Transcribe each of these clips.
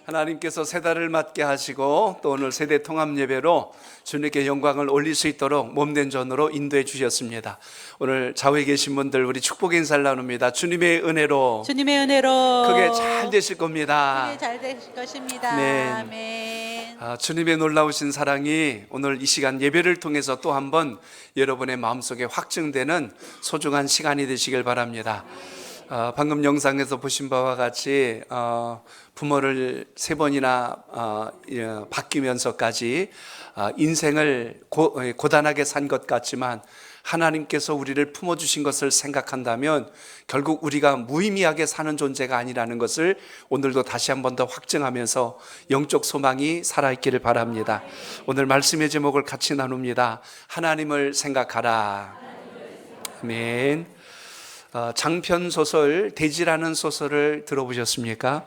하나님께서 새 달을 맞게 하시고 또 오늘 세대 통합 예배로 주님께 영광을 올릴 수 있도록 몸된 전으로 인도해 주셨습니다. 오늘 좌우에 계신 분들 우리 축복 인사를 나눕니다. 주님의 은혜로 크게 잘 되실 겁니다. 크게 잘 되실 것입니다. 아멘. 아멘. 주님의 놀라우신 사랑이 오늘 이 시간 예배를 통해서 또 한 번 여러분의 마음속에 확증되는 소중한 시간이 되시길 바랍니다. 방금 영상에서 보신 바와 같이 부모를 3번이나 바뀌면서까지 인생을 고단하게 산 것 같지만 하나님께서 우리를 품어주신 것을 생각한다면 결국 우리가 무의미하게 사는 존재가 아니라는 것을 오늘도 다시 한 번 더 확증하면서 영적 소망이 살아있기를 바랍니다. 오늘 말씀의 제목을 같이 나눕니다. 하나님을 생각하라. 아멘. 장편 소설 대지라는 소설을 들어보셨습니까?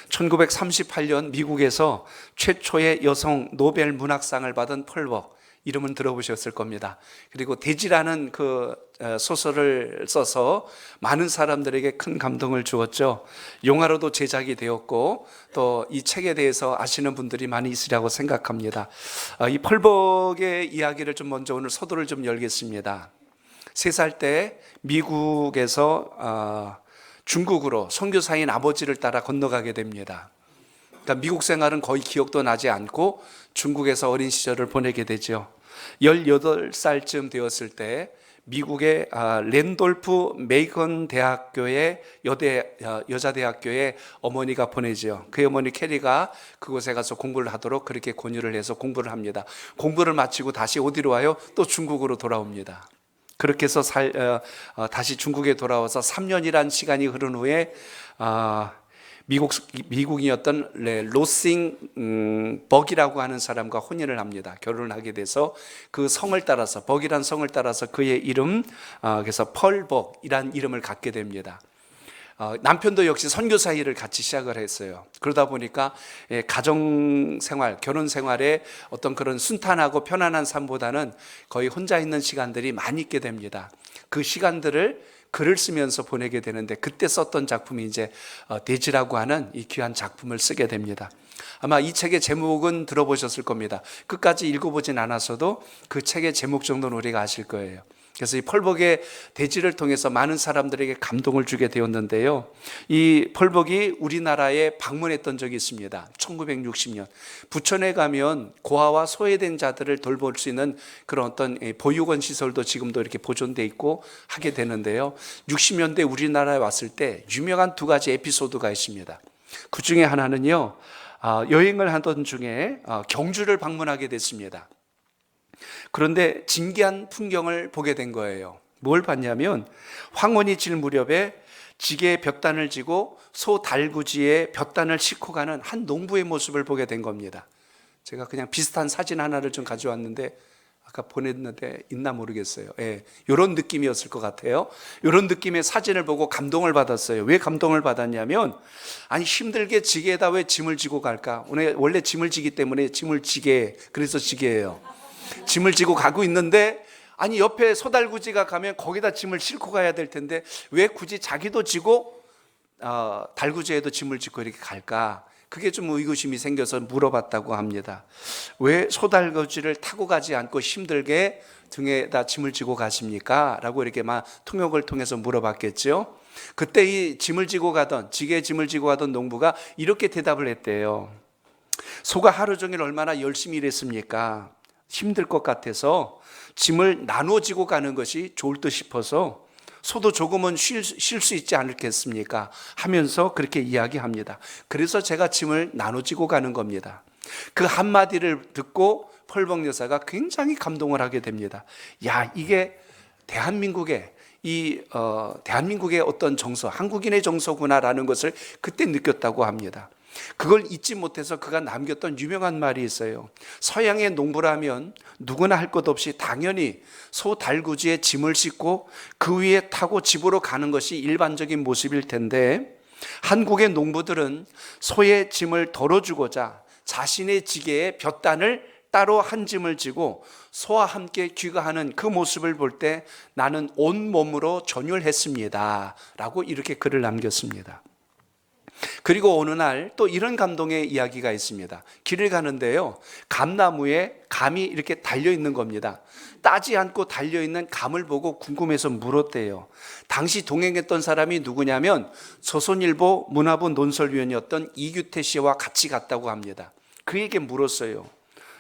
1938년 미국에서 최초의 여성 노벨 문학상을 받은 펄벅, 이름은 들어보셨을 겁니다. 그리고 대지라는 그 소설을 써서 많은 사람들에게 큰 감동을 주었죠. 영화로도 제작이 되었고 또 이 책에 대해서 아시는 분들이 많이 있으리라고 생각합니다. 이 펄벅의 이야기를 좀 먼저 오늘 서두를 좀 열겠습니다. 3살 때 미국에서 중국으로 선교사인 아버지를 따라 건너가게 됩니다. 그러니까 미국 생활은 거의 기억도 나지 않고 중국에서 어린 시절을 보내게 되죠. 18살쯤 되었을 때 미국의 랜돌프 메이건 대학교의 여자대학교에 어머니가 보내죠. 그 어머니 캐리가 그곳에 가서 공부를 하도록 그렇게 권유를 해서 공부를 합니다. 공부를 마치고 다시 어디로 와요? 또 중국으로 돌아옵니다. 그렇게 해서 다시 중국에 돌아와서 3년이란 시간이 흐른 후에 미국인이었던 로싱 벅이라고 하는 사람과 혼인을 합니다. 결혼을 하게 돼서 그 성을 따라서, 벅이란 성을 따라서 그의 이름, 그래서 펄벅이란 이름을 갖게 됩니다. 남편도 역시 선교사 일을 같이 시작을 했어요. 그러다 보니까 가정생활, 결혼생활에 어떤 그런 순탄하고 편안한 삶보다는 거의 혼자 있는 시간들이 많이 있게 됩니다. 그 시간들을 글을 쓰면서 보내게 되는데 그때 썼던 작품이 이제 대지라고 하는 이 귀한 작품을 쓰게 됩니다. 아마 이 책의 제목은 들어보셨을 겁니다. 끝까지 읽어보진 않았어도 그 책의 제목 정도는 우리가 아실 거예요. 그래서 이 펄벅의 대지를 통해서 많은 사람들에게 감동을 주게 되었는데요. 이 펄벅이 우리나라에 방문했던 적이 있습니다. 1960년. 부천에 가면 고아와 소외된 자들을 돌볼 수 있는 그런 어떤 보육원 시설도 지금도 이렇게 보존되어 있고 하게 되는데요. 60년대 우리나라에 왔을 때 유명한 2가지 에피소드가 있습니다. 그 중에 하나는요, 여행을 하던 중에 경주를 방문하게 됐습니다. 그런데 진기한 풍경을 보게 된 거예요. 뭘 봤냐면 황혼이 질 무렵에 지게에 볕단을 지고 소 달구지에 볕단을 싣고 가는 한 농부의 모습을 보게 된 겁니다. 제가 그냥 비슷한 사진 하나를 좀 가져왔는데 아까 보냈는데 있나 모르겠어요. 이런 느낌이었을 것 같아요. 이런 느낌의 사진을 보고 감동을 받았어요. 왜 감동을 받았냐면 아니 힘들게 지게에다 왜 짐을 지고 갈까? 원래 짐을 지기 때문에 짐을 지게, 그래서 지게예요. 짐을 지고 가고 있는데 아니 옆에 소달구지가 가면 거기다 짐을 싣고 가야 될 텐데 왜 굳이 자기도 지고 달구지에도 짐을 짓고 이렇게 갈까? 그게 좀 의구심이 생겨서 물어봤다고 합니다. 왜 소달구지를 타고 가지 않고 힘들게 등에다 짐을 지고 가십니까? 라고 이렇게 막 통역을 통해서 물어봤겠죠. 그때 이 짐을 지고 가던, 지게에 짐을 지고 가던 농부가 이렇게 대답을 했대요. 소가 하루 종일 얼마나 열심히 일했습니까? 힘들 것 같아서 짐을 나눠 지고 가는 것이 좋을 듯 싶어서 소도 조금은 쉴 수 있지 않겠습니까? 하면서 그렇게 이야기합니다. 그래서 제가 짐을 나눠 지고 가는 겁니다. 그 한마디를 듣고 펄벅 여사가 굉장히 감동을 하게 됩니다. 야, 이게 대한민국의 대한민국의 어떤 정서, 한국인의 정서구나라는 것을 그때 느꼈다고 합니다. 그걸 잊지 못해서 그가 남겼던 유명한 말이 있어요. 서양의 농부라면 누구나 할 것 없이 당연히 소 달구지에 짐을 싣고 그 위에 타고 집으로 가는 것이 일반적인 모습일 텐데 한국의 농부들은 소의 짐을 덜어주고자 자신의 지게에 볕단을 따로 한 짐을 지고 소와 함께 귀가하는 그 모습을 볼 때 나는 온몸으로 전율했습니다 라고 이렇게 글을 남겼습니다. 그리고 어느 날 또 이런 감동의 이야기가 있습니다. 길을 가는데요, 감나무에 감이 이렇게 달려 있는 겁니다. 따지 않고 달려 있는 감을 보고 궁금해서 물었대요. 당시 동행했던 사람이 누구냐면 조선일보 문화부 논설위원이었던 이규태 씨와 같이 갔다고 합니다. 그에게 물었어요.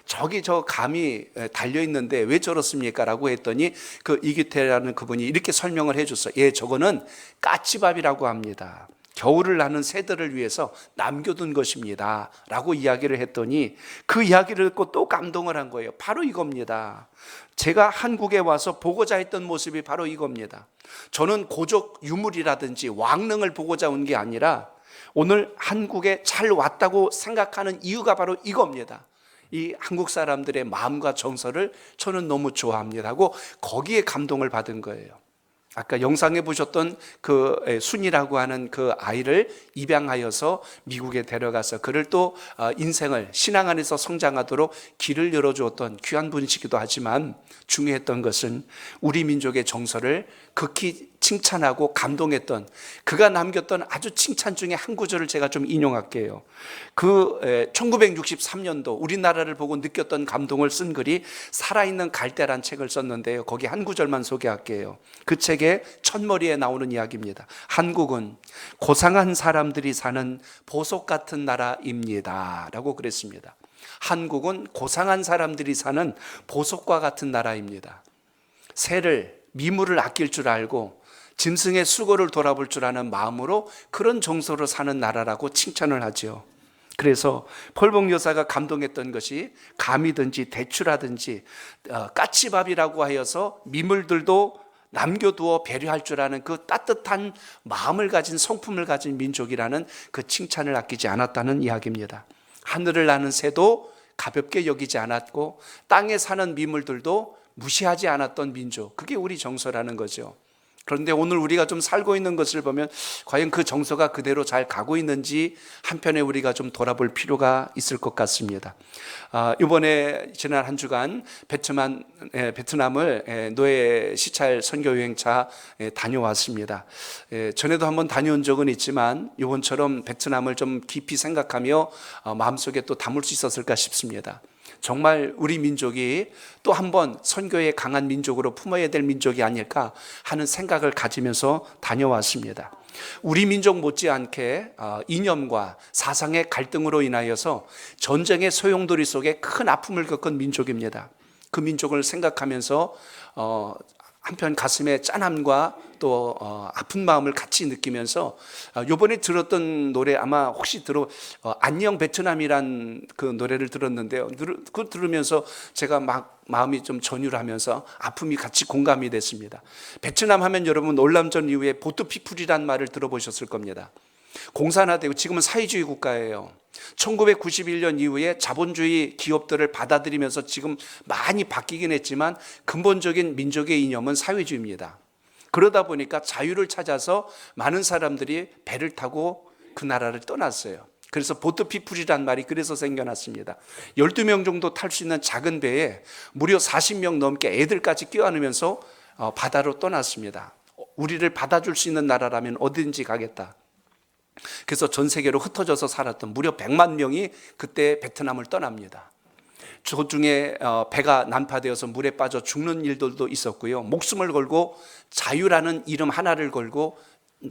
저기 저 감이 달려 있는데 왜 저렇습니까? 라고 했더니 그 이규태라는 그분이 이렇게 설명을 해줬어요. 예, 저거는 까치밥이라고 합니다. 겨울을 나는 새들을 위해서 남겨둔 것입니다 라고 이야기를 했더니 그 이야기를 듣고 또 감동을 한 거예요. 바로 이겁니다. 제가 한국에 와서 보고자 했던 모습이 바로 이겁니다. 저는 고적 유물이라든지 왕릉을 보고자 온 게 아니라 오늘 한국에 잘 왔다고 생각하는 이유가 바로 이겁니다. 이 한국 사람들의 마음과 정서를 저는 너무 좋아합니다 하고 거기에 감동을 받은 거예요. 아까 영상에 보셨던 그 순이라고 하는 그 아이를 입양하여서 미국에 데려가서 그를 또 인생을 신앙 안에서 성장하도록 길을 열어주었던 귀한 분이시기도 하지만 중요했던 것은 우리 민족의 정서를 극히 칭찬하고 감동했던 그가 남겼던 아주 칭찬 중에 한 구절을 제가 좀 인용할게요. 그 1963년도 우리나라를 보고 느꼈던 감동을 쓴 글이 살아있는 갈대란 책을 썼는데요, 거기 한 구절만 소개할게요. 그 책의 첫머리에 나오는 이야기입니다. 한국은 고상한 사람들이 사는 보석 같은 나라입니다 라고 그랬습니다. 한국은 고상한 사람들이 사는 보석과 같은 나라입니다. 새를 미물을 아낄 줄 알고 짐승의 수고를 돌아볼 줄 아는 마음으로 그런 정서로 사는 나라라고 칭찬을 하죠. 그래서 폴봉 여사가 감동했던 것이 감이든지 대추라든지 까치밥이라고 하여서 미물들도 남겨두어 배려할 줄 아는 그 따뜻한 마음을 가진 성품을 가진 민족이라는 그 칭찬을 아끼지 않았다는 이야기입니다. 하늘을 나는 새도 가볍게 여기지 않았고 땅에 사는 미물들도 무시하지 않았던 민족, 그게 우리 정서라는 거죠. 그런데 오늘 우리가 좀 살고 있는 것을 보면 과연 그 정서가 그대로 잘 가고 있는지 한편에 우리가 좀 돌아볼 필요가 있을 것 같습니다. 이번에 지난 한 주간 베트남을 노예 시찰 선교 여행차 다녀왔습니다. 전에도 한번 다녀온 적은 있지만 이번처럼 베트남을 좀 깊이 생각하며 마음속에 또 담을 수 있었을까 싶습니다. 정말 우리 민족이 또 한 번 선교의 강한 민족으로 품어야 될 민족이 아닐까 하는 생각을 가지면서 다녀왔습니다. 우리 민족 못지않게 이념과 사상의 갈등으로 인하여서 전쟁의 소용돌이 속에 큰 아픔을 겪은 민족입니다. 그 민족을 생각하면서 한편 가슴에 짠함과 또 아픈 마음을 같이 느끼면서 이번에 들었던 노래 아마 혹시 안녕 베트남이란 그 노래를 들었는데요. 그걸 들으면서 제가 막 마음이 좀 전율하면서 아픔이 같이 공감이 됐습니다. 베트남 하면 여러분 올남전 이후에 보트피플이란 말을 들어보셨을 겁니다. 공산화되고 지금은 사회주의 국가예요. 1991년 이후에 자본주의 기업들을 받아들이면서 지금 많이 바뀌긴 했지만 근본적인 민족의 이념은 사회주의입니다. 그러다 보니까 자유를 찾아서 많은 사람들이 배를 타고 그 나라를 떠났어요. 그래서 보트피플이란 말이 그래서 생겨났습니다. 12명 정도 탈 수 있는 작은 배에 무려 40명 넘게 애들까지 껴안으면서 바다로 떠났습니다. 우리를 받아줄 수 있는 나라라면 어디든지 가겠다. 그래서 전 세계로 흩어져서 살았던 무려 100만 명이 그때 베트남을 떠납니다. 그중에 배가 난파되어서 물에 빠져 죽는 일들도 있었고요. 목숨을 걸고 자유라는 이름 하나를 걸고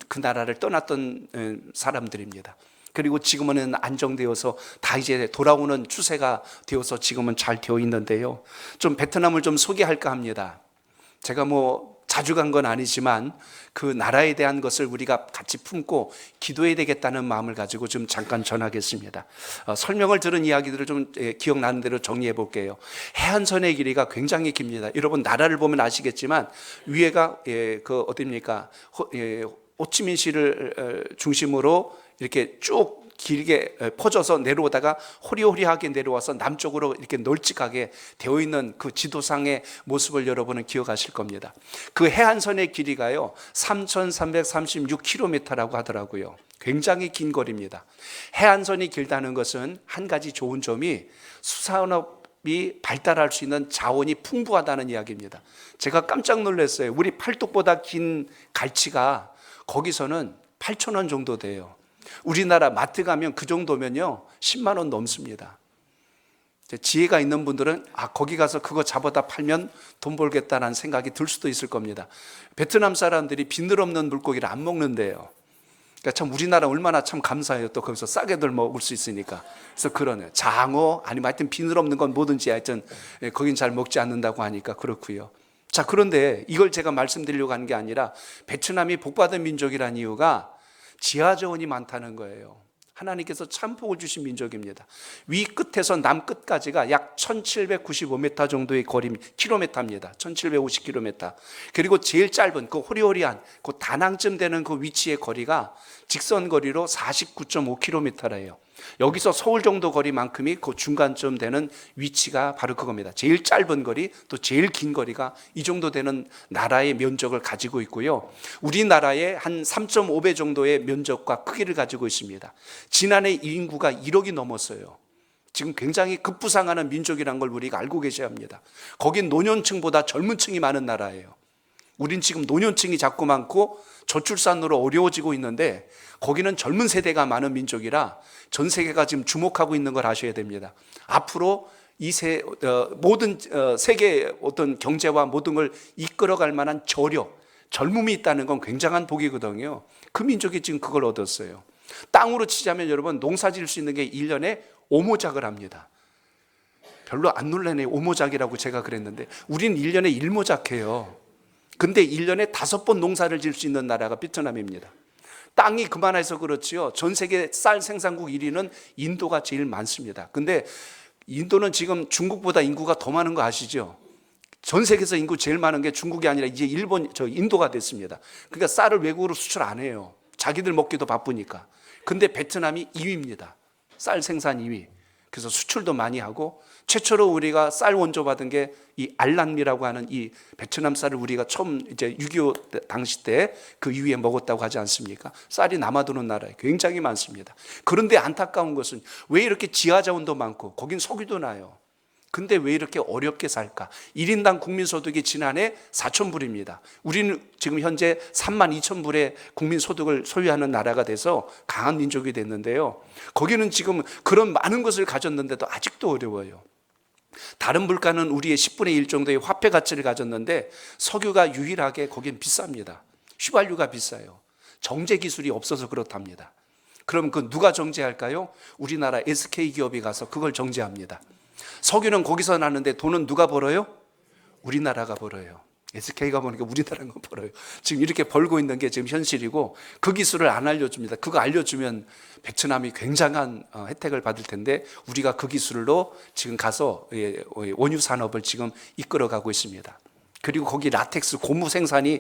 그 나라를 떠났던 사람들입니다. 그리고 지금은 안정되어서 다 이제 돌아오는 추세가 되어서 지금은 잘 되어 있는데요. 좀 베트남을 좀 소개할까 합니다. 제가 자주 간 건 아니지만 그 나라에 대한 것을 우리가 같이 품고 기도해야 되겠다는 마음을 가지고 좀 잠깐 전하겠습니다. 설명을 들은 이야기들을 좀 기억나는 대로 정리해 볼게요. 해안선의 길이가 굉장히 깁니다. 여러분 나라를 보면 아시겠지만 위에가 어디입니까? 호치민시를 중심으로 이렇게 쭉 길게 퍼져서 내려오다가 호리호리하게 내려와서 남쪽으로 이렇게 널찍하게 되어 있는 그 지도상의 모습을 여러분은 기억하실 겁니다. 그 해안선의 길이가요 3,336km라고 하더라고요. 굉장히 긴 거리입니다. 해안선이 길다는 것은 한 가지 좋은 점이 수산업이 발달할 수 있는 자원이 풍부하다는 이야기입니다. 제가 깜짝 놀랐어요. 우리 팔뚝보다 긴 갈치가 거기서는 8,000원 정도 돼요. 우리나라 마트 가면 그 정도면요 10만 원 넘습니다. 지혜가 있는 분들은 거기 가서 그거 잡아다 팔면 돈 벌겠다는 생각이 들 수도 있을 겁니다. 베트남 사람들이 비늘 없는 물고기를 안 먹는데요. 그러니까 참 우리나라 얼마나 참 감사해요. 또 거기서 싸게들 먹을 수 있으니까. 그래서 그러네요. 장어 아니면 하여튼 비늘 없는 건 뭐든지 하여튼 거긴 잘 먹지 않는다고 하니까 그렇고요. 자, 그런데 이걸 제가 말씀드리려고 하는 게 아니라 베트남이 복받은 민족이라는 이유가 지하자원이 많다는 거예요. 하나님께서 참 복을 주신 민족입니다. 위 끝에서 남 끝까지가 약 1795m 정도의 거리, 킬로미터입니다. 1750km. 그리고 제일 짧은 그 호리호리한 그 다낭쯤 되는 그 위치의 거리가 직선 거리로 49.5km래요. 여기서 서울 정도 거리만큼이 그 중간쯤 되는 위치가 바로 그겁니다. 제일 짧은 거리 또 제일 긴 거리가 이 정도 되는 나라의 면적을 가지고 있고요. 우리나라의 한 3.5배 정도의 면적과 크기를 가지고 있습니다. 지난해 인구가 1억이 넘었어요. 지금 굉장히 급부상하는 민족이라는 걸 우리가 알고 계셔야 합니다. 거긴 노년층보다 젊은 층이 많은 나라예요. 우린 지금 노년층이 자꾸 많고 저출산으로 어려워지고 있는데 거기는 젊은 세대가 많은 민족이라 전 세계가 지금 주목하고 있는 걸 아셔야 됩니다. 앞으로 모든 세계 어떤 경제와 모든 걸 이끌어갈 만한 저력, 젊음이 있다는 건 굉장한 복이거든요. 그 민족이 지금 그걸 얻었어요. 땅으로 치자면 여러분 농사 지을 수 있는 게 1년에 오모작을 합니다. 별로 안 놀라네요. 오모작이라고 제가 그랬는데 우리는 1년에 1모작해요. 근데 1년에 5번 농사를 지을 수 있는 나라가 베트남입니다. 땅이 그만해서 그렇지요. 전 세계 쌀 생산국 1위는 인도가 제일 많습니다. 근데 인도는 지금 중국보다 인구가 더 많은 거 아시죠? 전 세계에서 인구 제일 많은 게 중국이 아니라 이제 인도가 됐습니다. 그러니까 쌀을 외국으로 수출 안 해요. 자기들 먹기도 바쁘니까. 근데 베트남이 2위입니다. 쌀 생산 2위. 그래서 수출도 많이 하고 최초로 우리가 쌀 원조 받은 게 이 알란미라고 하는 이 베트남 쌀을 우리가 처음 이제 6.25 당시 때 그 이후에 먹었다고 하지 않습니까? 쌀이 남아도는 나라에 굉장히 많습니다. 그런데 안타까운 것은 왜 이렇게 지하자원도 많고 거긴 석유도 나요. 근데 왜 이렇게 어렵게 살까? 1인당 국민소득이 지난해 4,000불입니다. 우리는 지금 현재 32,000불의 국민소득을 소유하는 나라가 돼서 강한 민족이 됐는데요. 거기는 지금 그런 많은 것을 가졌는데도 아직도 어려워요. 다른 물가는 우리의 10분의 1 정도의 화폐 가치를 가졌는데 석유가 유일하게 거긴 비쌉니다. 휘발유가 비싸요. 정제 기술이 없어서 그렇답니다. 그럼 그 누가 정제할까요? 우리나라 SK 기업이 가서 그걸 정제합니다. 석유는 거기서 나는데 돈은 누가 벌어요? 우리나라가 벌어요. SK가 보니까 우리나라가 벌어요. 지금 이렇게 벌고 있는 게 지금 현실이고 그 기술을 안 알려줍니다. 그거 알려주면 베트남이 굉장한 혜택을 받을 텐데 우리가 그 기술로 지금 가서 원유 산업을 지금 이끌어가고 있습니다. 그리고 거기 라텍스 고무 생산이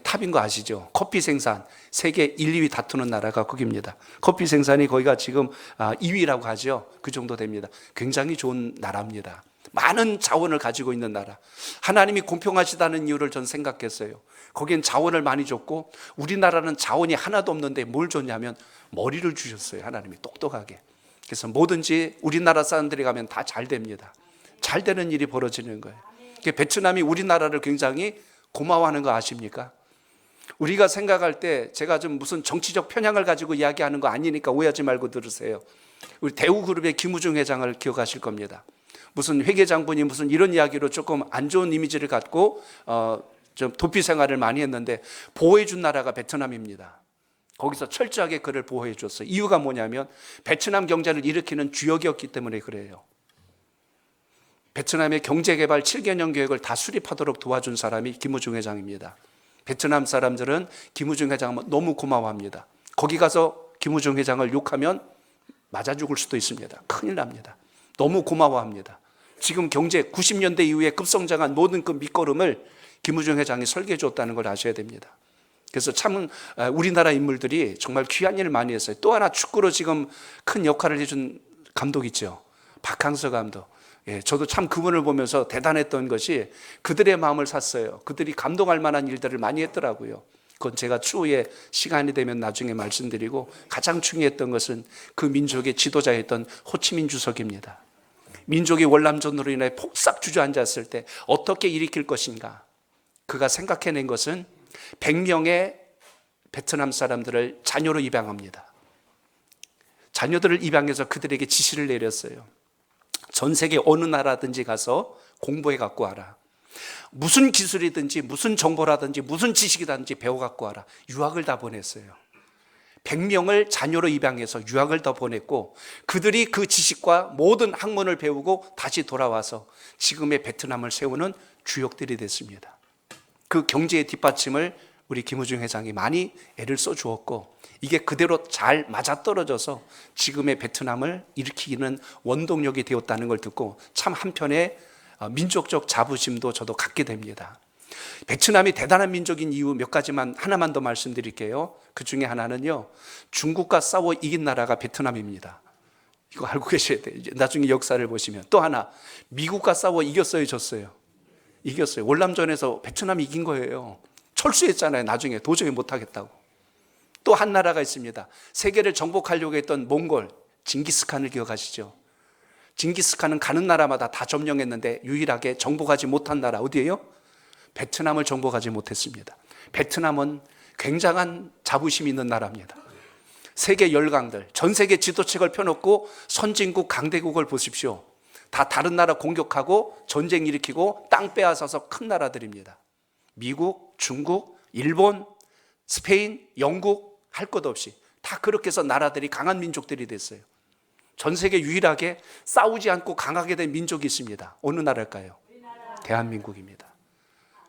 탑인 거 아시죠? 커피 생산 세계 1, 2위 다투는 나라가 거기입니다. 커피 생산이 거기가 지금 2위라고 하죠. 그 정도 됩니다. 굉장히 좋은 나라입니다. 많은 자원을 가지고 있는 나라. 하나님이 공평하시다는 이유를 전 생각했어요. 거기엔 자원을 많이 줬고 우리나라는 자원이 하나도 없는데 뭘 줬냐면 머리를 주셨어요. 하나님이 똑똑하게. 그래서 뭐든지 우리나라 사람들이 가면 다 잘 됩니다. 잘 되는 일이 벌어지는 거예요. 베트남이 우리나라를 굉장히 고마워하는 거 아십니까? 우리가 생각할 때 제가 좀 무슨 정치적 편향을 가지고 이야기하는 거 아니니까 오해하지 말고 들으세요. 우리 대우그룹의 김우중 회장을 기억하실 겁니다. 무슨 회계장분이 무슨 이런 이야기로 조금 안 좋은 이미지를 갖고 좀 도피 생활을 많이 했는데 보호해 준 나라가 베트남입니다. 거기서 철저하게 그를 보호해 줬어요. 이유가 뭐냐면 베트남 경제를 일으키는 주역이었기 때문에 그래요. 베트남의 경제개발 7개년 계획을 다 수립하도록 도와준 사람이 김우중 회장입니다. 베트남 사람들은 김우중 회장을 너무 고마워합니다. 거기 가서 김우중 회장을 욕하면 맞아 죽을 수도 있습니다. 큰일 납니다. 너무 고마워합니다. 지금 경제 90년대 이후에 급성장한 모든 그 밑거름을 김우중 회장이 설계해 줬다는 걸 아셔야 됩니다. 그래서 참 우리나라 인물들이 정말 귀한 일을 많이 했어요. 또 하나 축구로 지금 큰 역할을 해준 감독 있죠. 박항서 감독. 저도 참 그분을 보면서 대단했던 것이 그들의 마음을 샀어요. 그들이 감동할 만한 일들을 많이 했더라고요. 그건 제가 추후에 시간이 되면 나중에 말씀드리고 가장 중요했던 것은 그 민족의 지도자였던 호치민 주석입니다. 민족이 월남전으로 인해 폭삭 주저앉았을 때 어떻게 일으킬 것인가. 그가 생각해낸 것은 100명의 베트남 사람들을 자녀로 입양합니다. 자녀들을 입양해서 그들에게 지시를 내렸어요. 전 세계 어느 나라든지 가서 공부해 갖고 와라. 무슨 기술이든지 무슨 정보라든지 무슨 지식이든지 배워 갖고 와라. 유학을 다 보냈어요. 100명을 자녀로 입양해서 유학을 더 보냈고, 그들이 그 지식과 모든 학문을 배우고 다시 돌아와서 지금의 베트남을 세우는 주역들이 됐습니다. 그 경제의 뒷받침을 우리 김우중 회장이 많이 애를 써주었고, 이게 그대로 잘 맞아떨어져서 지금의 베트남을 일으키는 원동력이 되었다는 걸 듣고 참 한편의 민족적 자부심도 저도 갖게 됩니다. 베트남이 대단한 민족인 이유 몇 가지만 하나만 더 말씀드릴게요. 그 중에 하나는요, 중국과 싸워 이긴 나라가 베트남입니다. 이거 알고 계셔야 돼요. 나중에 역사를 보시면. 또 하나, 미국과 싸워 이겼어요, 졌어요? 이겼어요. 월남전에서 베트남이 이긴 거예요. 철수했잖아요. 나중에 도저히 못하겠다고. 또 한 나라가 있습니다. 세계를 정복하려고 했던 몽골, 징기스칸을 기억하시죠? 징기스칸은 가는 나라마다 다 점령했는데 유일하게 정복하지 못한 나라 어디예요? 베트남을 정복하지 못했습니다. 베트남은 굉장한 자부심 있는 나라입니다. 세계 열강들, 전 세계 지도책을 펴놓고 선진국 강대국을 보십시오. 다 다른 나라 공격하고 전쟁 일으키고 땅 빼앗아서 큰 나라들입니다. 미국, 중국, 일본, 스페인, 영국 할 것 없이 다 그렇게 해서 나라들이 강한 민족들이 됐어요. 전 세계 유일하게 싸우지 않고 강하게 된 민족이 있습니다. 어느 나라일까요? 대한민국입니다.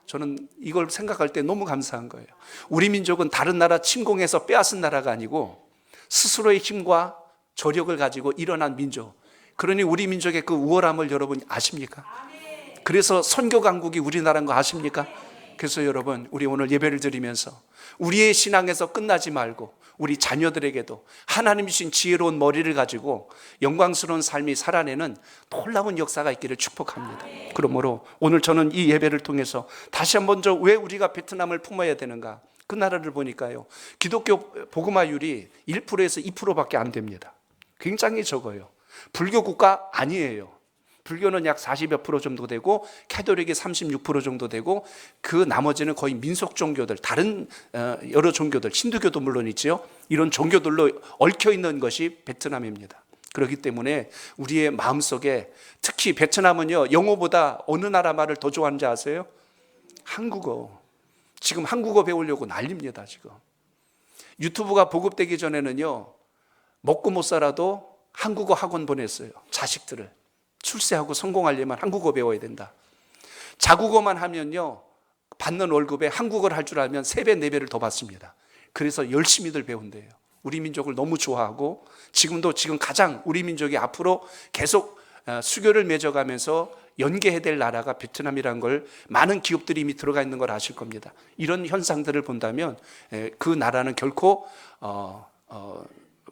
저는 이걸 생각할 때 너무 감사한 거예요. 우리 민족은 다른 나라 침공해서 빼앗은 나라가 아니고 스스로의 힘과 저력을 가지고 일어난 민족. 그러니 우리 민족의 그 우월함을 여러분 아십니까? 그래서 선교 강국이 우리나라인 거 아십니까? 그래서 여러분, 우리 오늘 예배를 드리면서 우리의 신앙에서 끝나지 말고 우리 자녀들에게도 하나님 주신 지혜로운 머리를 가지고 영광스러운 삶이 살아내는 놀라운 역사가 있기를 축복합니다. 그러므로 오늘 저는 이 예배를 통해서 다시 한번 왜 우리가 베트남을 품어야 되는가? 그 나라를 보니까요, 기독교 복음화율이 1%에서 2%밖에 안 됩니다. 굉장히 적어요. 불교 국가 아니에요. 불교는 약 40여 프로 정도 되고 캐톨릭이 36% 정도 되고 그 나머지는 거의 민속 종교들, 다른 여러 종교들, 힌두교도 물론 있지요. 이런 종교들로 얽혀 있는 것이 베트남입니다. 그렇기 때문에 우리의 마음속에, 특히 베트남은요, 영어보다 어느 나라 말을 더 좋아하는지 아세요? 한국어. 지금 한국어 배우려고 난립니다. 지금 유튜브가 보급되기 전에는요, 먹고 못 살아도 한국어 학원 보냈어요. 자식들을 출세하고 성공하려면 한국어 배워야 된다. 자국어만 하면요, 받는 월급에 한국어를 할 줄 알면 3배, 4배를 더 받습니다. 그래서 열심히들 배운대요. 우리 민족을 너무 좋아하고 지금 가장 우리 민족이 앞으로 계속 수교를 맺어가면서 연계해야 될 나라가 베트남이라는 걸 많은 기업들이 이미 들어가 있는 걸 아실 겁니다. 이런 현상들을 본다면 그 나라는 결코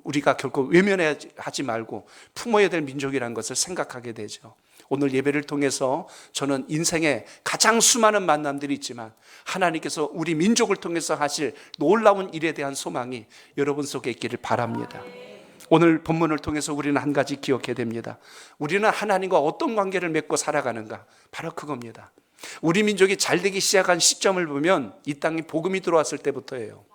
우리가 결코 외면하지 말고 품어야 될 민족이라는 것을 생각하게 되죠. 오늘 예배를 통해서 저는 인생에 가장 수많은 만남들이 있지만 하나님께서 우리 민족을 통해서 하실 놀라운 일에 대한 소망이 여러분 속에 있기를 바랍니다. 오늘 본문을 통해서 우리는 한 가지 기억해야 됩니다. 우리는 하나님과 어떤 관계를 맺고 살아가는가? 바로 그겁니다. 우리 민족이 잘되기 시작한 시점을 보면 이 땅에 복음이 들어왔을 때부터예요.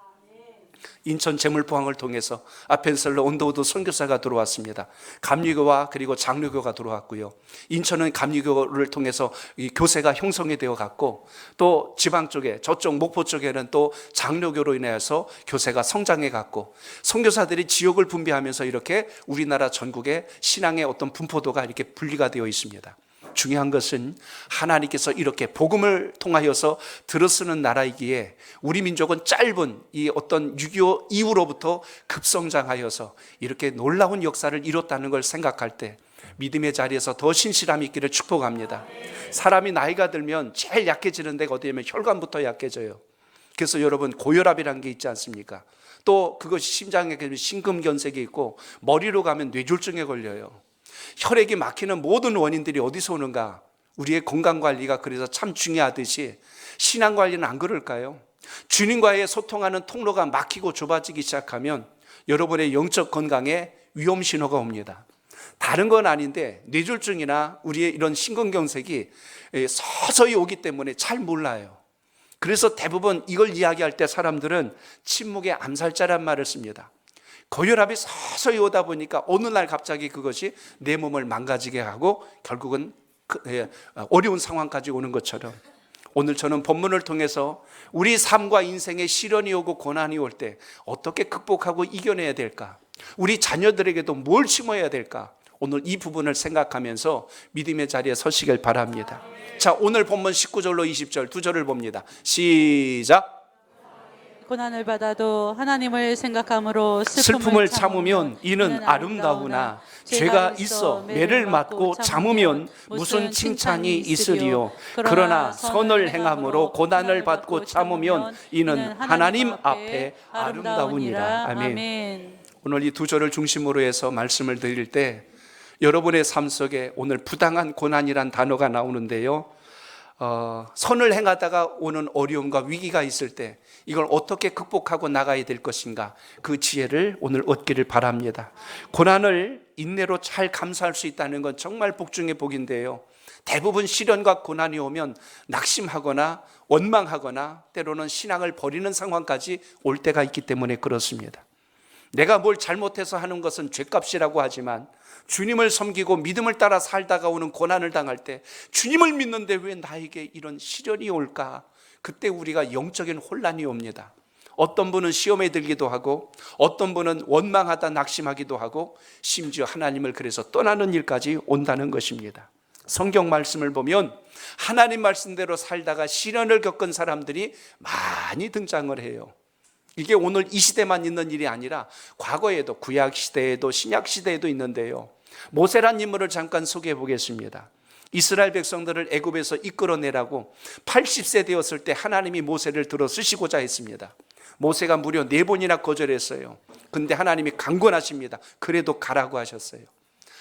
인천 재물포항을 통해서 아펜셀러 온도우드 선교사가 들어왔습니다. 감리교와 그리고 장로교가 들어왔고요. 인천은 감리교를 통해서 이 교세가 형성이 되어 갔고, 또 지방 쪽에 저쪽 목포 쪽에는 또 장로교로 인해서 교세가 성장해 갔고, 선교사들이 지역을 분배하면서 이렇게 우리나라 전국에 신앙의 어떤 분포도가 이렇게 분리가 되어 있습니다. 중요한 것은 하나님께서 이렇게 복음을 통하여서 들어쓰는 나라이기에 우리 민족은 짧은 이 어떤 6.25 이후로부터 급성장하여서 이렇게 놀라운 역사를 이뤘다는 걸 생각할 때 믿음의 자리에서 더 신실함이 있기를 축복합니다. 사람이 나이가 들면 제일 약해지는 데가 어디냐면 혈관부터 약해져요. 그래서 여러분, 고혈압이라는 게 있지 않습니까? 또 그것이 심장에 심근경색이 있고 머리로 가면 뇌졸중에 걸려요. 혈액이 막히는 모든 원인들이 어디서 오는가? 우리의 건강관리가 그래서 참 중요하듯이 신앙관리는 안 그럴까요? 주님과의 소통하는 통로가 막히고 좁아지기 시작하면 여러분의 영적 건강에 위험 신호가 옵니다. 다른 건 아닌데 뇌졸중이나 우리의 이런 심근경색이 서서히 오기 때문에 잘 몰라요. 그래서 대부분 이걸 이야기할 때 사람들은 침묵의 암살자란 말을 씁니다. 고혈압이 서서히 오다 보니까 어느 날 갑자기 그것이 내 몸을 망가지게 하고 결국은 어려운 상황까지 오는 것처럼, 오늘 저는 본문을 통해서 우리 삶과 인생에 시련이 오고 고난이 올 때 어떻게 극복하고 이겨내야 될까, 우리 자녀들에게도 뭘 심어야 될까, 오늘 이 부분을 생각하면서 믿음의 자리에 서시길 바랍니다. 자, 오늘 본문 19절로 20절 두 절을 봅니다. 시작. 고난을 받아도 하나님을 생각함으로 슬픔을 참으면 이는 아름다우나 죄가 있어 매를 맞고 참으면 무슨 칭찬이 있으리요. 그러나 선을 행함으로 고난을 받고 참으면 이는 하나님 앞에 아름다우니라. 아멘. 오늘 이 두 절을 중심으로 해서 말씀을 드릴 때 여러분의 삶 속에 오늘 부당한 고난이란 단어가 나오는데요, 선을 행하다가 오는 어려움과 위기가 있을 때 이걸 어떻게 극복하고 나가야 될 것인가, 그 지혜를 오늘 얻기를 바랍니다. 고난을 인내로 잘 감수할 수 있다는 건 정말 복 중의 복인데요, 대부분 시련과 고난이 오면 낙심하거나 원망하거나 때로는 신앙을 버리는 상황까지 올 때가 있기 때문에 그렇습니다. 내가 뭘 잘못해서 하는 것은 죗값이라고 하지만 주님을 섬기고 믿음을 따라 살다가 오는 고난을 당할 때 주님을 믿는데 왜 나에게 이런 시련이 올까? 그때 우리가 영적인 혼란이 옵니다. 어떤 분은 시험에 들기도 하고 어떤 분은 원망하다 낙심하기도 하고 심지어 하나님을 그래서 떠나는 일까지 온다는 것입니다. 성경 말씀을 보면 하나님 말씀대로 살다가 시련을 겪은 사람들이 많이 등장을 해요. 이게 오늘 이 시대만 있는 일이 아니라 과거에도 구약 시대에도 신약 시대에도 있는데요, 모세란 인물을 잠깐 소개해 보겠습니다. 이스라엘 백성들을 애굽에서 이끌어내라고 80세 되었을 때 하나님이 모세를 들어 쓰시고자 했습니다. 모세가 무려 4번이나 거절했어요. 근데 하나님이 강권하십니다. 그래도 가라고 하셨어요.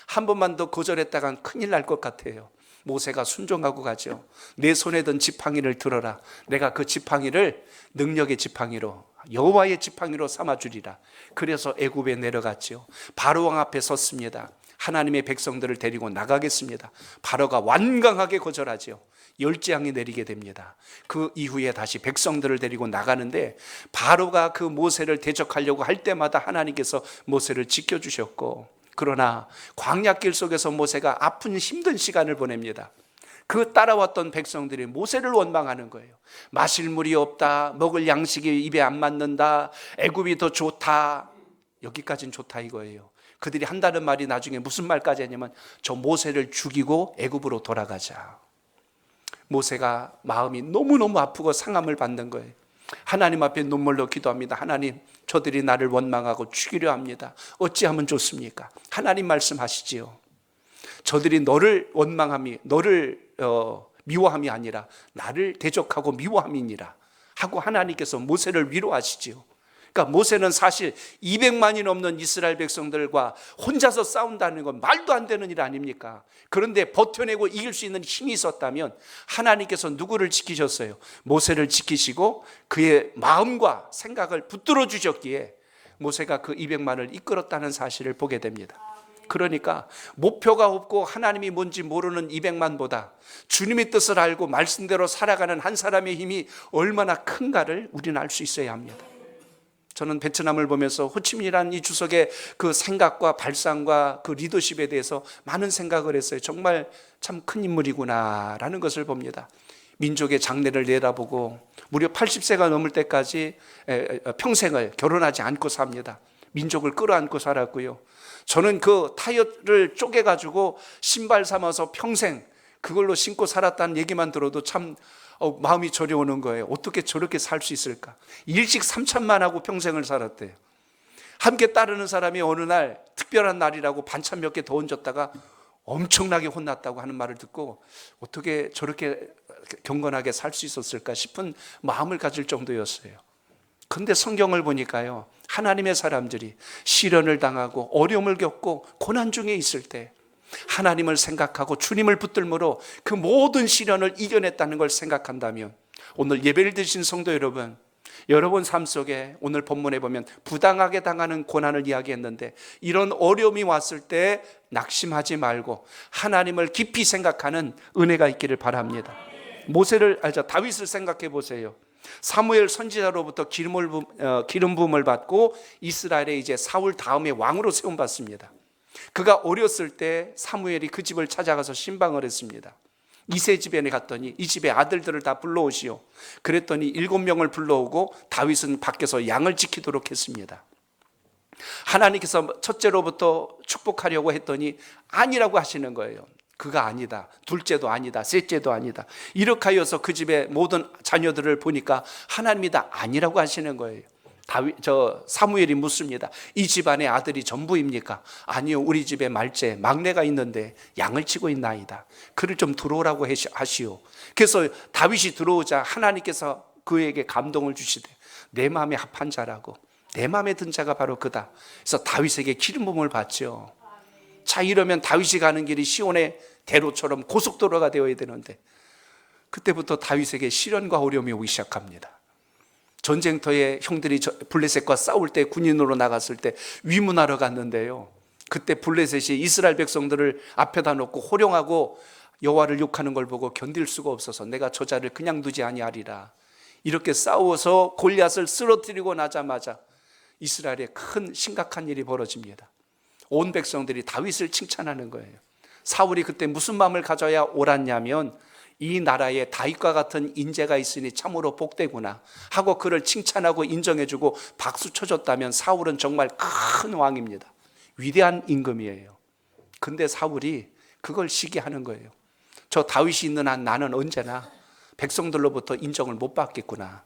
한 번만 더 거절했다간 큰일 날 것 같아요. 모세가 순종하고 가죠. 내 손에 든 지팡이를 들어라. 내가 그 지팡이를 능력의 지팡이로, 여호와의 지팡이로 삼아주리라. 그래서 애굽에 내려갔죠. 바로 왕 앞에 섰습니다. 하나님의 백성들을 데리고 나가겠습니다. 바로가 완강하게 거절하죠. 열재앙이 내리게 됩니다. 그 이후에 다시 백성들을 데리고 나가는데 바로가 그 모세를 대적하려고 할 때마다 하나님께서 모세를 지켜주셨고, 그러나 광야길 속에서 모세가 아픈 힘든 시간을 보냅니다. 그 따라왔던 백성들이 모세를 원망하는 거예요. 마실 물이 없다, 먹을 양식이 입에 안 맞는다, 애굽이 더 좋다. 여기까지는 좋다 이거예요. 그들이 한다는 말이 나중에 무슨 말까지 했냐면 저 모세를 죽이고 애굽으로 돌아가자. 모세가 마음이 너무너무 아프고 상함을 받는 거예요. 하나님 앞에 눈물로 기도합니다. 하나님, 저들이 나를 원망하고 죽이려 합니다. 어찌하면 좋습니까? 하나님 말씀하시지요. 저들이 너를 원망함이, 너를 미워함이 아니라 나를 대적하고 미워함이니라 하고 하나님께서 모세를 위로하시지요. 그러니까 모세는 사실 200만이 넘는 이스라엘 백성들과 혼자서 싸운다는 건 말도 안 되는 일 아닙니까? 그런데 버텨내고 이길 수 있는 힘이 있었다면 하나님께서 누구를 지키셨어요? 모세를 지키시고 그의 마음과 생각을 붙들어 주셨기에 모세가 그 200만을 이끌었다는 사실을 보게 됩니다. 그러니까 목표가 없고 하나님이 뭔지 모르는 200만보다 주님의 뜻을 알고 말씀대로 살아가는 한 사람의 힘이 얼마나 큰가를 우리는 알 수 있어야 합니다. 저는 베트남을 보면서 호치민이라는 이 주석의 그 생각과 발상과 그 리더십에 대해서 많은 생각을 했어요. 정말 참 큰 인물이구나라는 것을 봅니다. 민족의 장래를 내다보고 무려 80세가 넘을 때까지 평생을 결혼하지 않고 삽니다. 민족을 끌어안고 살았고요. 저는 그 타이어를 쪼개가지고 신발 삼아서 평생 그걸로 신고 살았다는 얘기만 들어도 참 마음이 저려오는 거예요. 어떻게 저렇게 살 수 있을까? 일식 3천만 하고 평생을 살았대요. 함께 따르는 사람이 어느 날 특별한 날이라고 반찬 몇 개 더 얹었다가 엄청나게 혼났다고 하는 말을 듣고 어떻게 저렇게 경건하게 살 수 있었을까 싶은 마음을 가질 정도였어요. 그런데 성경을 보니까요, 하나님의 사람들이 시련을 당하고 어려움을 겪고 고난 중에 있을 때 하나님을 생각하고 주님을 붙들므로 그 모든 시련을 이겨냈다는 걸 생각한다면 오늘 예배를 드신 성도 여러분, 여러분 삶 속에 오늘 본문에 보면 부당하게 당하는 고난을 이야기했는데 이런 어려움이 왔을 때 낙심하지 말고 하나님을 깊이 생각하는 은혜가 있기를 바랍니다. 다윗을 생각해 보세요. 사무엘 선지자로부터 기름 부음을 받고 이스라엘의 이제 사울 다음에 왕으로 세움 받습니다. 그가 어렸을 때 사무엘이 그 집을 찾아가서 신방을 했습니다. 이세 집에 갔더니 이 집의 아들들을 다 불러오시오. 그랬더니 7명을 불러오고 다윗은 밖에서 양을 지키도록 했습니다. 하나님께서 첫째로부터 축복하려고 했더니 아니라고 하시는 거예요. 그가 아니다. 둘째도 아니다. 셋째도 아니다. 이렇게 하여서 그 집의 모든 자녀들을 보니까 하나님이 다 아니라고 하시는 거예요. 사무엘이 묻습니다. 이 집안의 아들이 전부입니까? 아니요, 우리 집에 말째 막내가 있는데 양을 치고 있나이다. 그를 좀 들어오라고 하시오. 그래서 다윗이 들어오자 하나님께서 그에게 감동을 주시되 내 마음에 합한 자라고, 내 마음에 든 자가 바로 그다. 그래서 다윗에게 기름 부음을 받죠. 자, 이러면 다윗이 가는 길이 시온의 대로처럼 고속도로가 되어야 되는데 그때부터 다윗에게 시련과 어려움이 오기 시작합니다. 전쟁터에 형들이 블레셋과 싸울 때 군인으로 나갔을 때 위문하러 갔는데요, 그때 블레셋이 이스라엘 백성들을 앞에다 놓고 호령하고 여호와를 욕하는 걸 보고 견딜 수가 없어서 내가 저 자를 그냥 두지 아니하리라. 이렇게 싸워서 골리앗을 쓰러뜨리고 나자마자 이스라엘에 큰 심각한 일이 벌어집니다. 온 백성들이 다윗을 칭찬하는 거예요. 사울이 그때 무슨 마음을 가져야 옳았냐면 이 나라에 다윗과 같은 인재가 있으니 참으로 복되구나 하고 그를 칭찬하고 인정해주고 박수 쳐줬다면 사울은 정말 큰 왕입니다. 위대한 임금이에요. 근데 사울이 그걸 시기하는 거예요. 저 다윗이 있는 한 나는 언제나 백성들로부터 인정을 못 받겠구나.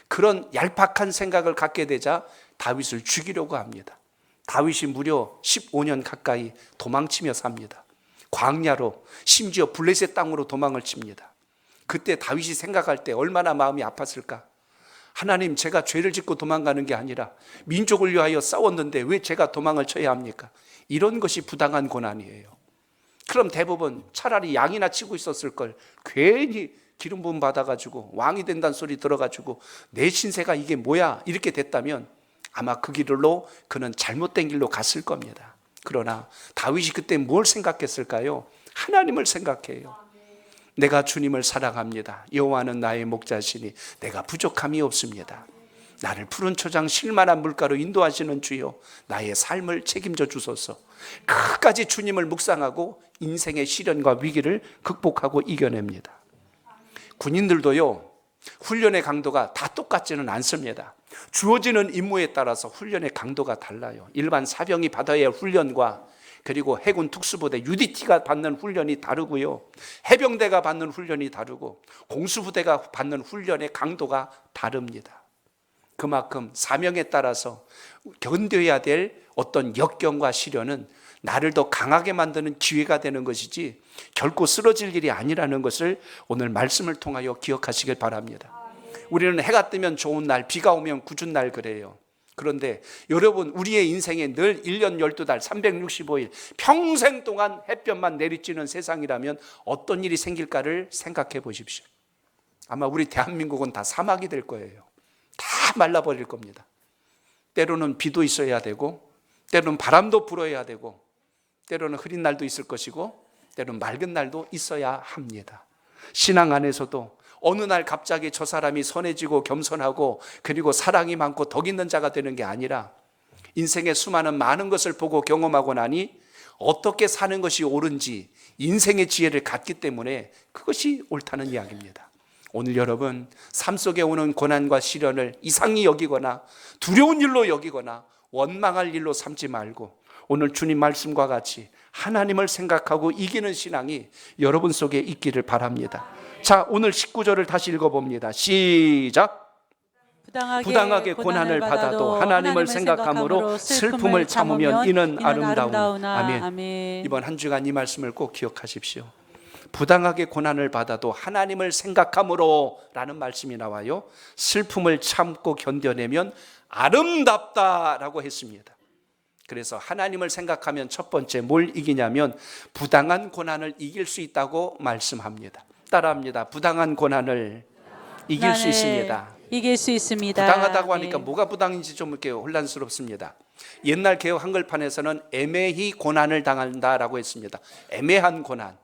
그런 얄팍한 생각을 갖게 되자 다윗을 죽이려고 합니다. 다윗이 무려 15년 가까이 도망치며 삽니다. 광야로, 심지어 블레셋 땅으로 도망을 칩니다. 그때 다윗이 생각할 때 얼마나 마음이 아팠을까? 하나님, 제가 죄를 짓고 도망가는 게 아니라 민족을 위하여 싸웠는데 왜 제가 도망을 쳐야 합니까? 이런 것이 부당한 고난이에요. 그럼 대부분 차라리 양이나 치고 있었을 걸 괜히 기름 부음 받아가지고 왕이 된다는 소리 들어가지고 내 신세가 이게 뭐야 이렇게 됐다면 아마 그 길로 그는 잘못된 길로 갔을 겁니다. 그러나 다윗이 그때 뭘 생각했을까요? 하나님을 생각해요. 내가 주님을 사랑합니다. 여호와는 나의 목자시니 내가 부족함이 없습니다. 나를 푸른 초장 쉴만한 물가로 인도하시는 주여, 나의 삶을 책임져 주소서. 끝까지 주님을 묵상하고 인생의 시련과 위기를 극복하고 이겨냅니다. 군인들도요, 훈련의 강도가 다 똑같지는 않습니다. 주어지는 임무에 따라서 훈련의 강도가 달라요. 일반 사병이 받아야 할 훈련과 그리고 해군 특수부대 UDT가 받는 훈련이 다르고요, 해병대가 받는 훈련이 다르고 공수부대가 받는 훈련의 강도가 다릅니다. 그만큼 사명에 따라서 견뎌야 될 어떤 역경과 시련은 나를 더 강하게 만드는 기회가 되는 것이지 결코 쓰러질 일이 아니라는 것을 오늘 말씀을 통하여 기억하시길 바랍니다. 우리는 해가 뜨면 좋은 날, 비가 오면 궂은 날 그래요. 그런데 여러분, 우리의 인생에 늘 1년 12달 365일 평생 동안 햇볕만 내리쬐는 세상이라면 어떤 일이 생길까를 생각해 보십시오. 아마 우리 대한민국은 다 사막이 될 거예요. 다 말라버릴 겁니다. 때로는 비도 있어야 되고, 때로는 바람도 불어야 되고, 때로는 흐린 날도 있을 것이고, 때로는 맑은 날도 있어야 합니다. 신앙 안에서도 어느 날 갑자기 저 사람이 선해지고 겸손하고 그리고 사랑이 많고 덕 있는 자가 되는 게 아니라 인생의 수많은 많은 것을 보고 경험하고 나니 어떻게 사는 것이 옳은지 인생의 지혜를 갖기 때문에 그것이 옳다는 이야기입니다. 오늘 여러분, 삶 속에 오는 고난과 시련을 이상히 여기거나 두려운 일로 여기거나 원망할 일로 삼지 말고 오늘 주님 말씀과 같이 하나님을 생각하고 이기는 신앙이 여러분 속에 있기를 바랍니다. 자, 오늘 19절을 다시 읽어봅니다. 시작. 부당하게 고난을 받아도 하나님을 생각함으로 슬픔을 참으면 이는 아름다우나. 아멘. 이번 한 주간 이 말씀을 꼭 기억하십시오. 부당하게 고난을 받아도 하나님을 생각함으로 라는 말씀이 나와요. 슬픔을 참고 견뎌내면 아름답다라고 했습니다. 그래서 하나님을 생각하면 첫 번째 뭘 이기냐면 부당한 고난을 이길 수 있다고 말씀합니다. 따라합니다. 부당한 고난을 이길 수 있습니다. 이길 수 있습니다. 부당하다고 하니까 뭐가 부당인지 좀 이렇게 혼란스럽습니다. 옛날 개역 한글판에서는 애매히 고난을 당한다라고 했습니다. 애매한 고난.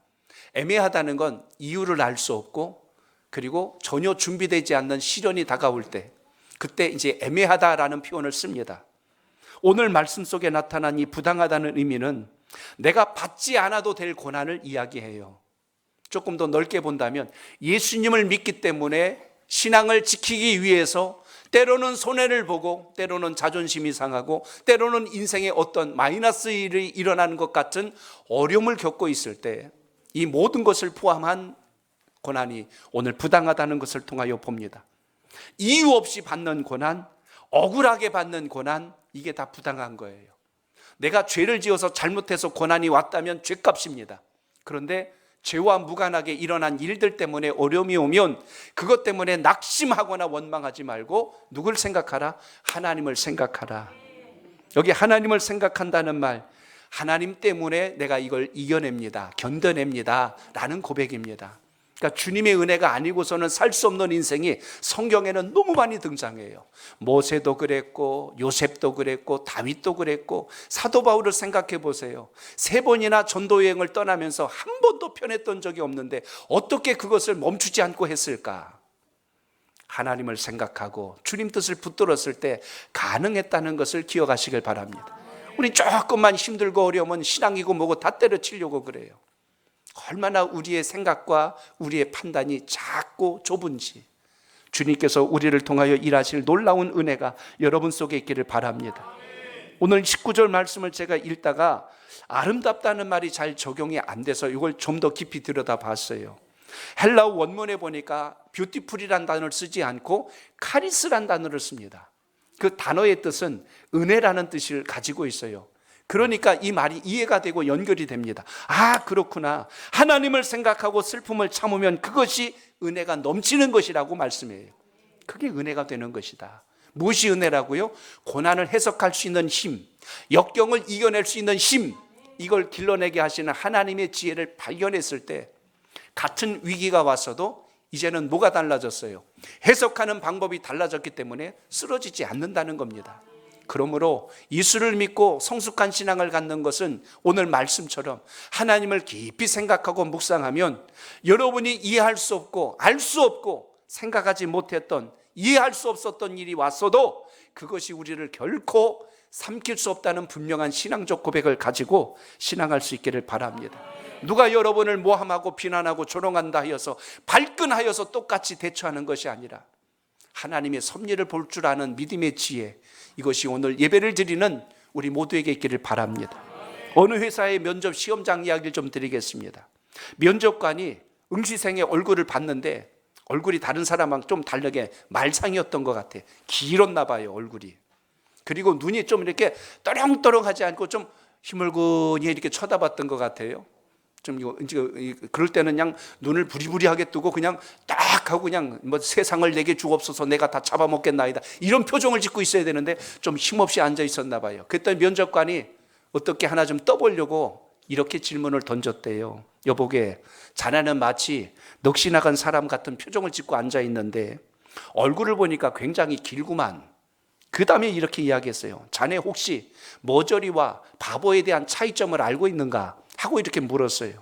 애매하다는 건 이유를 알 수 없고 그리고 전혀 준비되지 않는 시련이 다가올 때, 그때 이제 애매하다라는 표현을 씁니다. 오늘 말씀 속에 나타난 이 부당하다는 의미는 내가 받지 않아도 될 고난을 이야기해요. 조금 더 넓게 본다면 예수님을 믿기 때문에 신앙을 지키기 위해서 때로는 손해를 보고, 때로는 자존심이 상하고, 때로는 인생에 어떤 마이너스 일이 일어나는 것 같은 어려움을 겪고 있을 때 이 모든 것을 포함한 고난이 오늘 부당하다는 것을 통하여 봅니다. 이유 없이 받는 고난, 억울하게 받는 고난, 이게 다 부당한 거예요. 내가 죄를 지어서 잘못해서 고난이 왔다면 죄값입니다. 그런데 죄와 무관하게 일어난 일들 때문에 어려움이 오면 그것 때문에 낙심하거나 원망하지 말고 누굴 생각하라? 하나님을 생각하라. 여기 하나님을 생각한다는 말, 하나님 때문에 내가 이걸 이겨냅니다, 견뎌냅니다 라는 고백입니다. 그러니까 주님의 은혜가 아니고서는 살 수 없는 인생이 성경에는 너무 많이 등장해요. 모세도 그랬고, 요셉도 그랬고, 다윗도 그랬고, 사도 바울을 생각해 보세요. 3번이나 전도 여행을 떠나면서 한 번도 편했던 적이 없는데 어떻게 그것을 멈추지 않고 했을까? 하나님을 생각하고 주님 뜻을 붙들었을 때 가능했다는 것을 기억하시길 바랍니다. 우리 조금만 힘들고 어려우면 신앙이고 뭐고 다 때려치려고 그래요. 얼마나 우리의 생각과 우리의 판단이 작고 좁은지, 주님께서 우리를 통하여 일하실 놀라운 은혜가 여러분 속에 있기를 바랍니다. 오늘 19절 말씀을 제가 읽다가 아름답다는 말이 잘 적용이 안 돼서 이걸 좀 더 깊이 들여다봤어요. 헬라어 원문에 보니까 뷰티풀이란 단어를 쓰지 않고 카리스란 단어를 씁니다. 그 단어의 뜻은 은혜라는 뜻을 가지고 있어요. 그러니까 이 말이 이해가 되고 연결이 됩니다. 아, 그렇구나. 하나님을 생각하고 슬픔을 참으면 그것이 은혜가 넘치는 것이라고 말씀해요. 그게 은혜가 되는 것이다. 무엇이 은혜라고요? 고난을 해석할 수 있는 힘, 역경을 이겨낼 수 있는 힘, 이걸 길러내게 하시는 하나님의 지혜를 발견했을 때 같은 위기가 왔어도 이제는 뭐가 달라졌어요? 해석하는 방법이 달라졌기 때문에 쓰러지지 않는다는 겁니다. 그러므로 예수를 믿고 성숙한 신앙을 갖는 것은 오늘 말씀처럼 하나님을 깊이 생각하고 묵상하면 여러분이 이해할 수 없고 알 수 없고 생각하지 못했던, 이해할 수 없었던 일이 왔어도 그것이 우리를 결코 삼킬 수 없다는 분명한 신앙적 고백을 가지고 신앙할 수 있기를 바랍니다. 누가 여러분을 모함하고 비난하고 조롱한다 하여서 발끈하여서 똑같이 대처하는 것이 아니라 하나님의 섭리를 볼 줄 아는 믿음의 지혜, 이것이 오늘 예배를 드리는 우리 모두에게 있기를 바랍니다. 어느 회사의 면접 시험장 이야기를 좀 드리겠습니다. 면접관이 응시생의 얼굴을 봤는데 얼굴이 다른 사람하고 좀 다르게 말상이었던 것 같아. 길었나 봐요, 얼굴이. 그리고 눈이 좀 이렇게 떠렁떠렁하지 않고 좀 희물근히 이렇게 쳐다봤던 것 같아요. 좀 그럴 때는 그냥 눈을 부리부리하게 뜨고 그냥 딱 하고 그냥 뭐 세상을 내게 주옵소서, 내가 다 잡아먹겠나이다, 이런 표정을 짓고 있어야 되는데 좀 힘없이 앉아 있었나 봐요. 그랬더니 면접관이 어떻게 하나 좀 떠보려고 이렇게 질문을 던졌대요. 여보게, 자네는 마치 넋이 나간 사람 같은 표정을 짓고 앉아 있는데 얼굴을 보니까 굉장히 길구만. 그 다음에 이렇게 이야기했어요. 자네 혹시 머저리와 바보에 대한 차이점을 알고 있는가? 하고 이렇게 물었어요.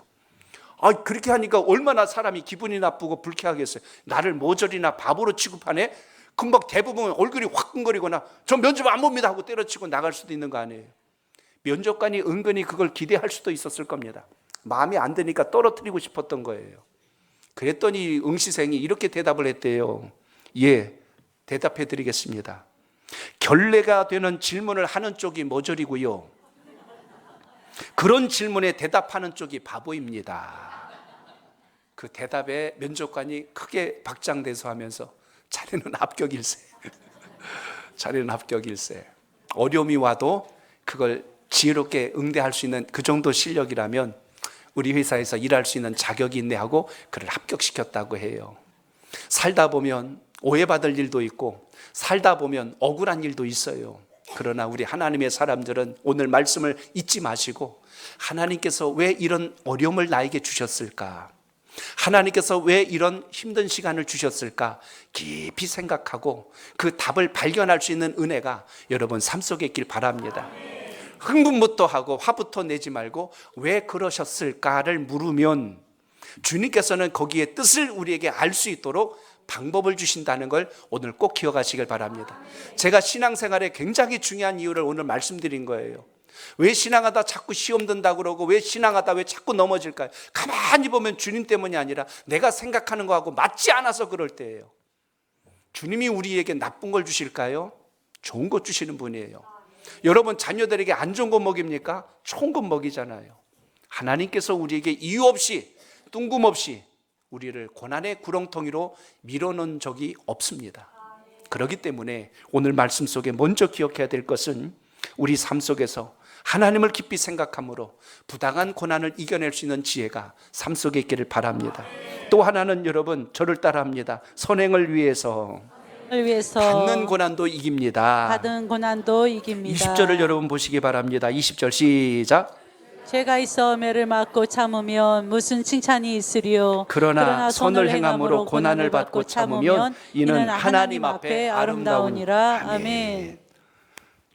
그렇게 하니까 얼마나 사람이 기분이 나쁘고 불쾌하겠어요. 나를 머저리나 바보로 취급하네? 금방 대부분 얼굴이 화끈거리거나 저 면접 안 봅니다 하고 때려치고 나갈 수도 있는 거 아니에요. 면접관이 은근히 그걸 기대할 수도 있었을 겁니다. 마음에 안 드니까 떨어뜨리고 싶었던 거예요. 그랬더니 응시생이 이렇게 대답을 했대요. 예, 대답해 드리겠습니다. 결례가 되는 질문을 하는 쪽이 머저리고요, 그런 질문에 대답하는 쪽이 바보입니다. 그 대답에 면접관이 크게 박장대소 하면서 자네는 합격일세. 자네는 합격일세. 어려움이 와도 그걸 지혜롭게 응대할 수 있는 그 정도 실력이라면 우리 회사에서 일할 수 있는 자격이 있네 하고 그를 합격시켰다고 해요. 살다 보면 오해받을 일도 있고 살다 보면 억울한 일도 있어요. 그러나 우리 하나님의 사람들은 오늘 말씀을 잊지 마시고 하나님께서 왜 이런 어려움을 나에게 주셨을까? 하나님께서 왜 이런 힘든 시간을 주셨을까? 깊이 생각하고 그 답을 발견할 수 있는 은혜가 여러분 삶 속에 있길 바랍니다. 흥분부터 하고 화부터 내지 말고 왜 그러셨을까를 물으면 주님께서는 거기에 뜻을 우리에게 알 수 있도록 방법을 주신다는 걸 오늘 꼭 기억하시길 바랍니다. 제가 신앙생활에 굉장히 중요한 이유를 오늘 말씀드린 거예요. 왜 신앙하다 자꾸 시험 든다 그러고, 왜 신앙하다 왜 자꾸 넘어질까요? 가만히 보면 주님 때문이 아니라 내가 생각하는 거하고 맞지 않아서 그럴 때예요. 주님이 우리에게 나쁜 걸 주실까요? 좋은 것 주시는 분이에요. 여러분 자녀들에게 안 좋은 거 먹입니까? 좋은 거 먹이잖아요. 하나님께서 우리에게 이유 없이 뜬금없이 우리를 고난의 구렁텅이로 밀어넣은 적이 없습니다. 그렇기 때문에 오늘 말씀 속에 먼저 기억해야 될 것은 우리 삶 속에서 하나님을 깊이 생각함으로 부당한 고난을 이겨낼 수 있는 지혜가 삶 속에 있기를 바랍니다. 또 하나는 여러분 저를 따라합니다. 선행을 위해서 받는 고난도 이깁니다. 받은 고난도 이깁니다. 20절을 여러분 보시기 바랍니다. 20절 시작. 죄가 있어 매를 맞고 참으면 무슨 칭찬이 있으리요. 그러나 선을 행함으로 고난을 받고 참으면 이는 하나님 앞에 아름다우니라. 아멘.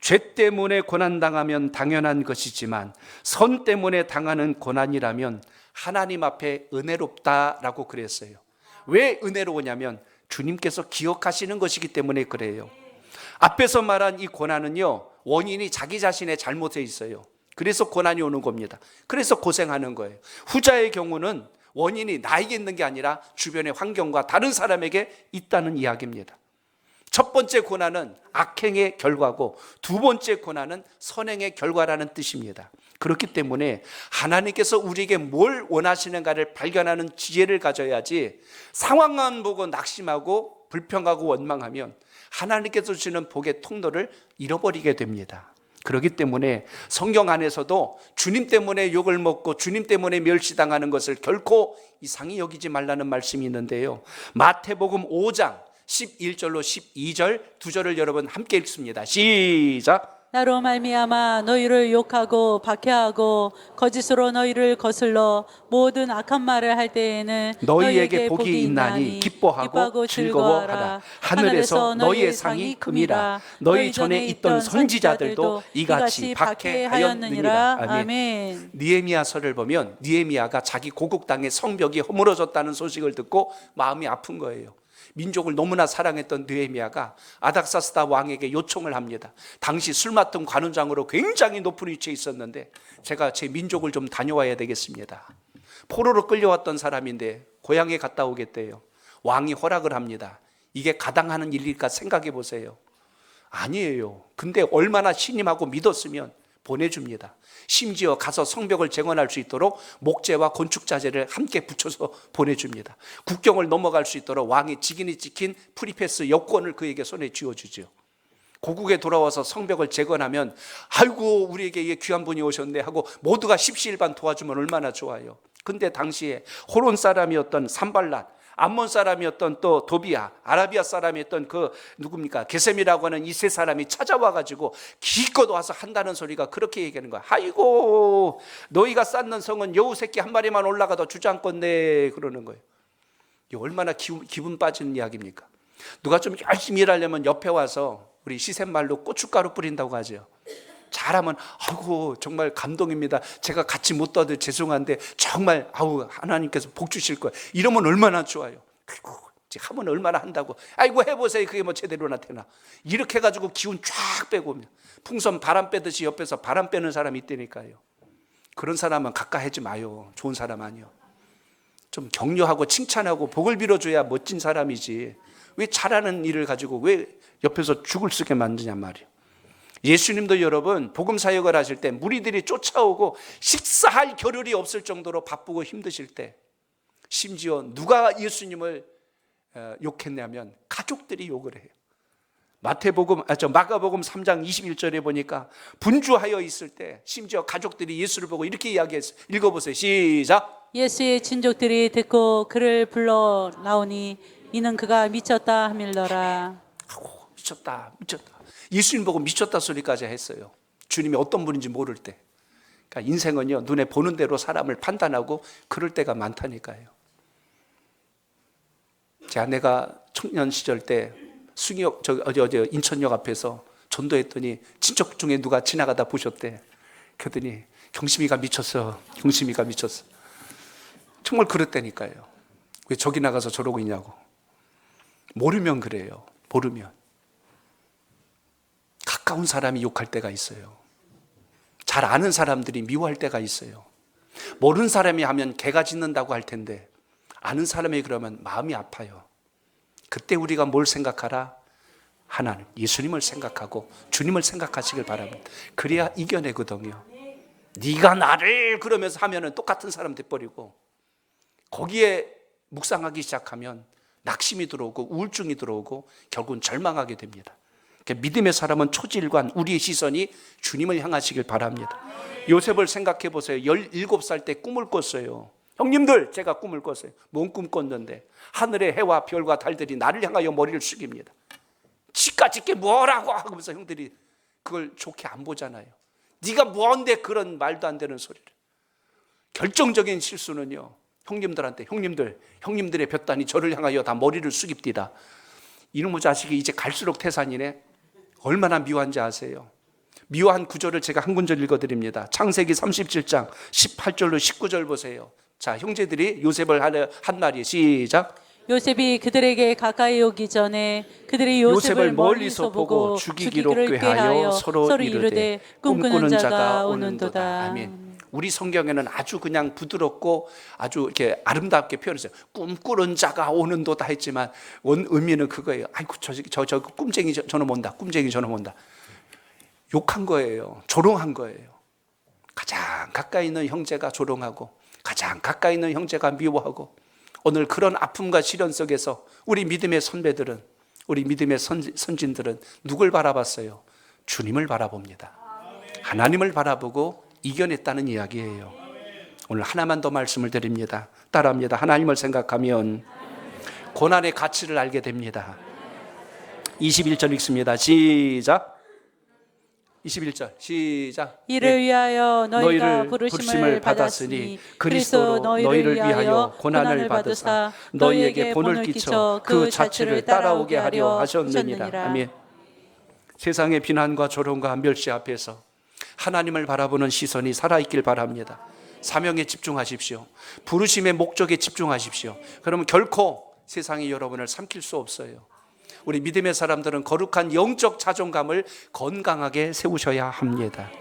죄 때문에 고난당하면 당연한 것이지만 선 때문에 당하는 고난이라면 하나님 앞에 은혜롭다라고 그랬어요. 왜 은혜로우냐면 주님께서 기억하시는 것이기 때문에 그래요. 앞에서 말한 이 고난은요, 원인이 자기 자신의 잘못에 있어요. 그래서 고난이 오는 겁니다. 그래서 고생하는 거예요. 후자의 경우는 원인이 나에게 있는 게 아니라 주변의 환경과 다른 사람에게 있다는 이야기입니다. 첫 번째 고난은 악행의 결과고 두 번째 고난은 선행의 결과라는 뜻입니다. 그렇기 때문에 하나님께서 우리에게 뭘 원하시는가를 발견하는 지혜를 가져야지 상황만 보고 낙심하고 불평하고 원망하면 하나님께서 주시는 복의 통로를 잃어버리게 됩니다. 그렇기 때문에 성경 안에서도 주님 때문에 욕을 먹고 주님 때문에 멸시당하는 것을 결코 이상히 여기지 말라는 말씀이 있는데요. 마태복음 5장 11절로 12절 두 절을 여러분 함께 읽습니다. 시작. 나로 말미암아 너희를 욕하고 박해하고 거짓으로 너희를 거슬러 모든 악한 말을 할 때에는 너희에게 복이 있나니 기뻐하고 즐거워하라. 하늘에서 너희의 상이 큼이라. 너희 전에 있던 선지자들도 이같이 박해하였느니라. 아멘. 느헤미야서를 보면 느헤미야가 자기 고국 땅의 성벽이 허물어졌다는 소식을 듣고 마음이 아픈 거예요. 민족을 너무나 사랑했던 느헤미야가 아닥사스다 왕에게 요청을 합니다. 당시 술 맡은 관원장으로 굉장히 높은 위치에 있었는데 제가 제 민족을 좀 다녀와야 되겠습니다. 포로로 끌려왔던 사람인데 고향에 갔다 오겠대요. 왕이 허락을 합니다. 이게 가당하는 일일까 생각해 보세요. 아니에요. 근데 얼마나 신임하고 믿었으면 보내줍니다. 심지어 가서 성벽을 재건할 수 있도록 목재와 건축자재를 함께 붙여서 보내줍니다. 국경을 넘어갈 수 있도록 왕이 직인이 찍힌 프리패스 여권을 그에게 손에 쥐어주죠. 고국에 돌아와서 성벽을 재건하면 아이고 우리에게 귀한 분이 오셨네 하고 모두가 십시일반 도와주면 얼마나 좋아요. 근데 당시에 호론 사람이었던 산발랏, 암몬 사람이었던 또 도비아, 아라비아 사람이었던 그 누굽니까 게셈이라고 하는 이 세 사람이 찾아와가지고 기껏 와서 한다는 소리가 그렇게 얘기하는 거야. 아이고 너희가 쌓는 성은 여우 새끼 한 마리만 올라가도 주장건네 그러는 거예요. 이게 얼마나 기분 빠지는 이야기입니까? 누가 좀 열심히 일하려면 옆에 와서 우리 시샘말로 고춧가루 뿌린다고 하죠. 잘하면 아이고 정말 감동입니다. 제가 같이 못 도와도 죄송한데 정말 아우 하나님께서 복 주실 거예요. 이러면 얼마나 좋아요. 그리고 하면 얼마나 한다고. 아이고 해보세요. 그게 뭐 제대로나 되나. 이렇게 해가지고 기운 쫙 빼고 오면 풍선 바람 빼듯이 옆에서 바람 빼는 사람이 있다니까요. 그런 사람은 가까이 하지 마요. 좋은 사람 아니요. 좀 격려하고 칭찬하고 복을 빌어줘야 멋진 사람이지. 왜 잘하는 일을 가지고 왜 옆에서 죽을 쓰게 만드냐 말이에요. 예수님도 여러분 복음 사역을 하실 때 무리들이 쫓아오고 식사할 겨를이 없을 정도로 바쁘고 힘드실 때 심지어 누가 예수님을 욕했냐면 가족들이 욕을 해요. 마가복음 3장 21절에 보니까 분주하여 있을 때 심지어 가족들이 예수를 보고 이렇게 이야기했어요. 읽어보세요. 시작. 예수의 친족들이 듣고 그를 불러 나오니 이는 그가 미쳤다 하밀더라. 미쳤다. 예수님 보고 미쳤다 소리까지 했어요. 주님이 어떤 분인지 모를 때. 그러니까 인생은요 눈에 보는 대로 사람을 판단하고 그럴 때가 많다니까요. 제 아내가 청년 시절 때 숭이역 어제 인천역 앞에서 전도했더니 친척 중에 누가 지나가다 보셨대. 그랬더니 경심이가 미쳤어. 경심이가 미쳤어. 정말 그렇다니까요. 왜 저기 나가서 저러고 있냐고. 모르면 그래요. 모르면. 가까운 사람이 욕할 때가 있어요. 잘 아는 사람들이 미워할 때가 있어요. 모르는 사람이 하면 개가 짖는다고 할 텐데 아는 사람이 그러면 마음이 아파요. 그때 우리가 뭘 생각하라? 하나님, 예수님을 생각하고 주님을 생각하시길 바랍니다. 그래야 이겨내거든요. 네가 나를 그러면서 하면은 똑같은 사람 돼버리고 거기에 묵상하기 시작하면 낙심이 들어오고 우울증이 들어오고 결국은 절망하게 됩니다. 그러니까 믿음의 사람은 초질관, 우리의 시선이 주님을 향하시길 바랍니다. 요셉을 생각해 보세요. 17살 때 꿈을 꿨어요. 형님들, 제가 꿈을 꿨어요. 뭔 꿈 꿨는데 하늘의 해와 별과 달들이 나를 향하여 머리를 숙입니다. 지까짓게 뭐라고 하면서 형들이 그걸 좋게 안 보잖아요. 네가 뭔데 그런 말도 안 되는 소리를. 결정적인 실수는요, 형님들한테 형님들의 볕단이 저를 향하여 다 머리를 숙입디다. 이놈의 자식이 이제 갈수록 태산이네. 얼마나 미워한지 아세요? 미워한 구절을 제가 한 군절 읽어드립니다. 창세기 37장 18절로 19절 보세요. 자, 형제들이 요셉을 한 말이에요. 시작. 요셉이 그들에게 가까이 오기 전에 그들이 요셉을 멀리서 보고 죽이기로 꾀하여 서로 이르되 꿈꾸는 자가 오는도다. 아멘. 우리 성경에는 아주 그냥 부드럽고 아주 이렇게 아름답게 표현했어요. 꿈꾸는 자가 오는도다 했지만 원 의미는 그거예요. 아이고 저 꿈쟁이 저놈 온다. 꿈쟁이 저놈 온다. 욕한 거예요. 조롱한 거예요. 가장 가까이 있는 형제가 조롱하고 가장 가까이 있는 형제가 미워하고 오늘 그런 아픔과 시련 속에서 우리 믿음의 선배들은 우리 믿음의 선진들은 누굴 바라봤어요? 주님을 바라봅니다. 하나님을 바라보고 이겨냈다는 이야기예요. 오늘 하나만 더 말씀을 드립니다. 따라합니다. 하나님을 생각하면 고난의 가치를 알게 됩니다. 21절 읽습니다. 시작. 21절 시작. 이를 위하여 너희가 너희를 부르심을 받았으니 그리스도 너희를 위하여 고난을 받으사 너희에게 본을 끼쳐 그 자취를 따라오게 하려 하셨느니라. 아멘. 세상의 비난과 조롱과 멸시 앞에서 하나님을 바라보는 시선이 살아있길 바랍니다. 사명에 집중하십시오. 부르심의 목적에 집중하십시오. 그러면 결코 세상이 여러분을 삼킬 수 없어요. 우리 믿음의 사람들은 거룩한 영적 자존감을 건강하게 세우셔야 합니다.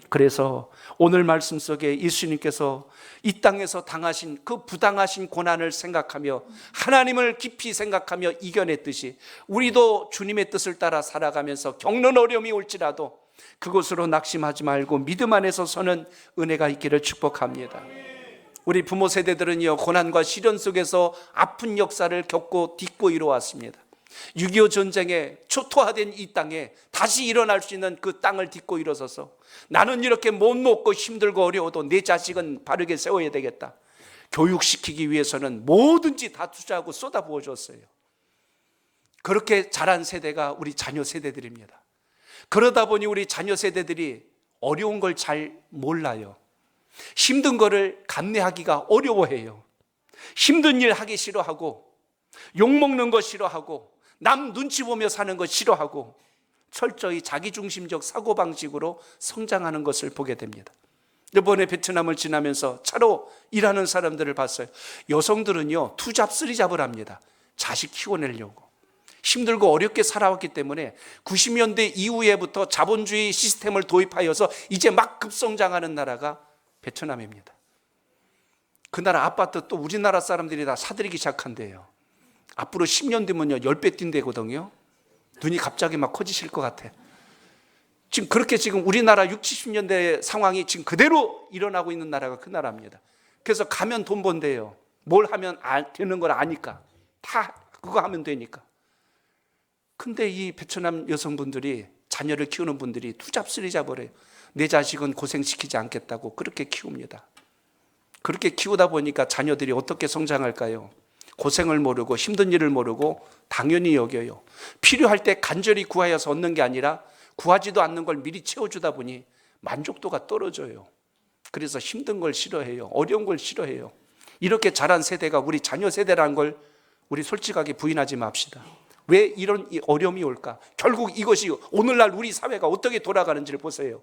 그래서 오늘 말씀 속에 예수님께서 이 땅에서 당하신 그 부당하신 고난을 생각하며 하나님을 깊이 생각하며 이겨냈듯이 우리도 주님의 뜻을 따라 살아가면서 겪는 어려움이 올지라도 그곳으로 낙심하지 말고 믿음 안에서 서는 은혜가 있기를 축복합니다. 우리 부모 세대들은요, 고난과 시련 속에서 아픈 역사를 겪고 딛고 이뤄왔습니다. 6.25 전쟁에 초토화된 이 땅에 다시 일어날 수 있는 그 땅을 딛고 일어서서 나는 이렇게 못 먹고 힘들고 어려워도 내 자식은 바르게 세워야 되겠다. 교육시키기 위해서는 뭐든지 다 투자하고 쏟아부어 줬어요. 그렇게 자란 세대가 우리 자녀 세대들입니다. 그러다 보니 우리 자녀 세대들이 어려운 걸 잘 몰라요. 힘든 거를 감내하기가 어려워해요. 힘든 일 하기 싫어하고 욕먹는 거 싫어하고 남 눈치 보며 사는 거 싫어하고 철저히 자기중심적 사고방식으로 성장하는 것을 보게 됩니다. 이번에 베트남을 지나면서 차로 일하는 사람들을 봤어요. 여성들은요, 투잡 쓰리잡을 합니다. 자식 키워내려고. 힘들고 어렵게 살아왔기 때문에 90년대 이후에부터 자본주의 시스템을 도입하여서 이제 막 급성장하는 나라가 베트남입니다. 그 나라 아파트 또 우리나라 사람들이 다 사들이기 시작한대요. 앞으로 10년 뒤면요 10배 뛴대거든요. 눈이 갑자기 막 커지실 것 같아. 지금 그렇게 지금 우리나라 60, 70년대 상황이 지금 그대로 일어나고 있는 나라가 그 나라입니다. 그래서 가면 돈 번대요. 뭘 하면 되는 걸 아니까. 다 그거 하면 되니까. 근데 이 베트남 여성분들이 자녀를 키우는 분들이 투잡 쓰리잡을 해요. 내 자식은 고생시키지 않겠다고 그렇게 키웁니다. 그렇게 키우다 보니까 자녀들이 어떻게 성장할까요? 고생을 모르고 힘든 일을 모르고 당연히 여겨요. 필요할 때 간절히 구하여서 얻는 게 아니라 구하지도 않는 걸 미리 채워주다 보니 만족도가 떨어져요. 그래서 힘든 걸 싫어해요. 어려운 걸 싫어해요. 이렇게 자란 세대가 우리 자녀 세대라는 걸 우리 솔직하게 부인하지 맙시다. 왜 이런 어려움이 올까? 결국 이것이 오늘날 우리 사회가 어떻게 돌아가는지를 보세요.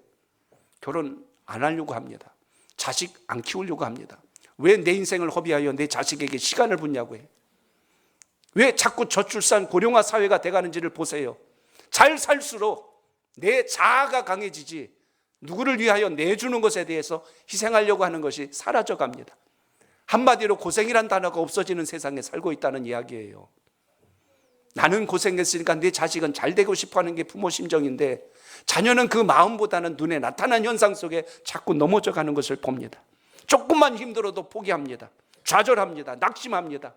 결혼 안 하려고 합니다. 자식 안 키우려고 합니다. 왜 내 인생을 허비하여 내 자식에게 시간을 붓냐고 해. 왜 자꾸 저출산 고령화 사회가 돼가는지를 보세요. 잘 살수록 내 자아가 강해지지 누구를 위하여 내주는 것에 대해서 희생하려고 하는 것이 사라져 갑니다. 한마디로 고생이란 단어가 없어지는 세상에 살고 있다는 이야기예요. 나는 고생했으니까 내 자식은 잘 되고 싶어하는 게 부모 심정인데 자녀는 그 마음보다는 눈에 나타난 현상 속에 자꾸 넘어져 가는 것을 봅니다. 조금만 힘들어도 포기합니다. 좌절합니다. 낙심합니다.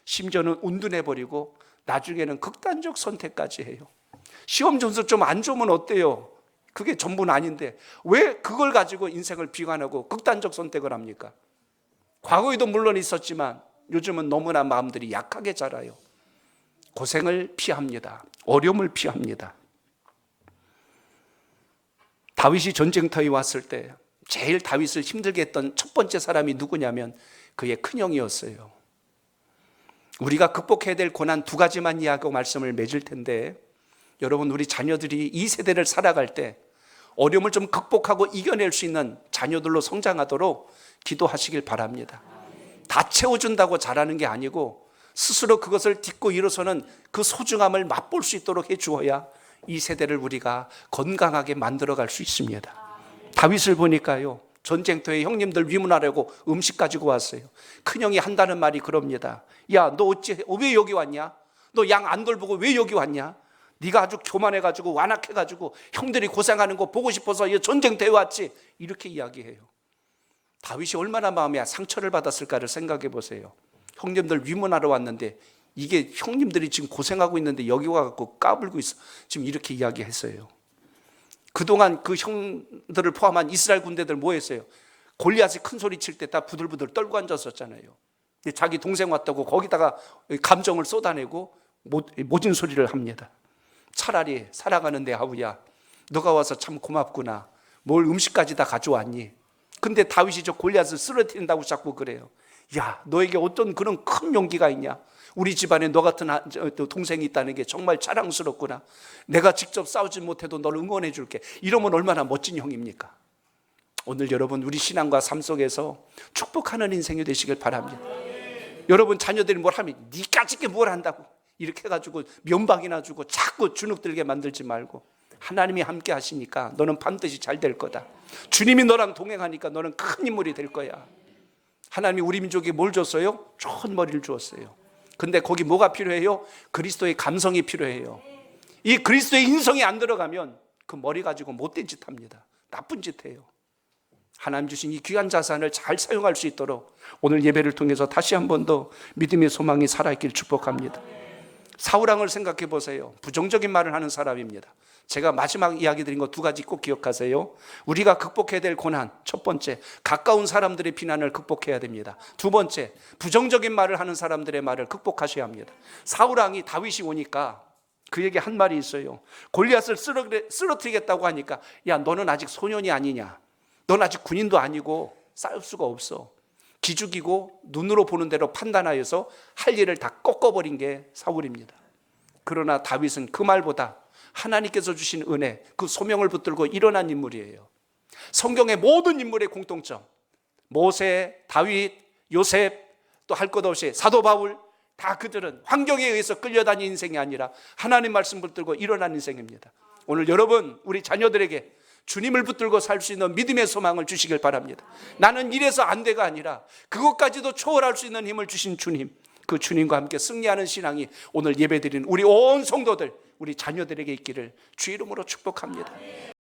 심지어는 운둔해버리고 나중에는 극단적 선택까지 해요. 시험 점수 좀 안 좋으면 어때요? 그게 전부는 아닌데 왜 그걸 가지고 인생을 비관하고 극단적 선택을 합니까? 과거에도 물론 있었지만 요즘은 너무나 마음들이 약하게 자라요. 고생을 피합니다. 어려움을 피합니다. 다윗이 전쟁터에 왔을 때 제일 다윗을 힘들게 했던 첫 번째 사람이 누구냐면 그의 큰형이었어요. 우리가 극복해야 될 고난 두 가지만 이야기하고 말씀을 맺을 텐데 여러분, 우리 자녀들이 이 세대를 살아갈 때 어려움을 좀 극복하고 이겨낼 수 있는 자녀들로 성장하도록 기도하시길 바랍니다. 다 채워준다고 잘하는 게 아니고 스스로 그것을 딛고 일어서는 그 소중함을 맛볼 수 있도록 해주어야 이 세대를 우리가 건강하게 만들어갈 수 있습니다. 다윗을 보니까요, 전쟁터에 형님들 위문하려고 음식 가지고 왔어요. 큰형이 한다는 말이 그럽니다. 야, 너 어찌 왜 여기 왔냐? 너 양 안 돌보고 왜 여기 왔냐? 네가 아주 교만해가지고 완악해가지고 형들이 고생하는 거 보고 싶어서 이 전쟁터에 왔지. 이렇게 이야기해요. 다윗이 얼마나 마음에 상처를 받았을까를 생각해 보세요. 형님들 위문하러 왔는데 이게 형님들이 지금 고생하고 있는데 여기 와갖고 까불고 있어. 지금 이렇게 이야기했어요. 그동안 그 형들을 포함한 이스라엘 군대들 뭐 했어요? 골리앗이 큰 소리 칠 때 다 부들부들 떨고 앉았었잖아요. 자기 동생 왔다고 거기다가 감정을 쏟아내고 모진 소리를 합니다. 차라리 살아가는데 아우야, 너가 와서 참 고맙구나. 뭘 음식까지 다 가져왔니? 근데 다윗이 저 골리앗을 쓰러뜨린다고 자꾸 그래요. 야, 너에게 어떤 그런 큰 용기가 있냐? 우리 집안에 너 같은 동생이 있다는 게 정말 자랑스럽구나. 내가 직접 싸우지 못해도 너를 응원해 줄게. 이러면 얼마나 멋진 형입니까? 오늘 여러분, 우리 신앙과 삶 속에서 축복하는 인생이 되시길 바랍니다. 여러분, 자녀들이 뭘 하면 니까짓게 뭘 한다고 이렇게 해가지고 면박이나 주고 자꾸 주눅들게 만들지 말고, 하나님이 함께 하시니까 너는 반드시 잘 될 거다. 주님이 너랑 동행하니까 너는 큰 인물이 될 거야. 하나님이 우리 민족에 뭘 줬어요? 좋은 머리를 주었어요. 근데 거기 뭐가 필요해요? 그리스도의 감성이 필요해요. 이 그리스도의 인성이 안 들어가면 그 머리 가지고 못된 짓 합니다. 나쁜 짓 해요. 하나님 주신 이 귀한 자산을 잘 사용할 수 있도록 오늘 예배를 통해서 다시 한 번 더 믿음의 소망이 살아있길 축복합니다. 사울왕을 생각해 보세요. 부정적인 말을 하는 사람입니다. 제가 마지막 이야기 드린 거 두 가지 꼭 기억하세요. 우리가 극복해야 될 고난, 첫 번째, 가까운 사람들의 비난을 극복해야 됩니다. 두 번째, 부정적인 말을 하는 사람들의 말을 극복하셔야 합니다. 사울왕이 다윗이 오니까 그에게 한 말이 있어요. 골리앗을 쓰러뜨리겠다고 하니까, 야, 너는 아직 소년이 아니냐? 넌 아직 군인도 아니고 싸울 수가 없어. 기죽이고 눈으로 보는 대로 판단하여서 할 일을 다 꺾어버린 게 사울입니다. 그러나 다윗은 그 말보다 하나님께서 주신 은혜, 그 소명을 붙들고 일어난 인물이에요. 성경의 모든 인물의 공통점, 모세, 다윗, 요셉, 또 할 것 없이 사도 바울, 다 그들은 환경에 의해서 끌려다닌 인생이 아니라 하나님 말씀 붙들고 일어난 인생입니다. 오늘 여러분, 우리 자녀들에게 주님을 붙들고 살 수 있는 믿음의 소망을 주시길 바랍니다. 나는 이래서 안 돼가 아니라 그것까지도 초월할 수 있는 힘을 주신 주님, 그 주님과 함께 승리하는 신앙이 오늘 예배드리는 우리 온 성도들, 우리 자녀들에게 있기를 주 이름으로 축복합니다.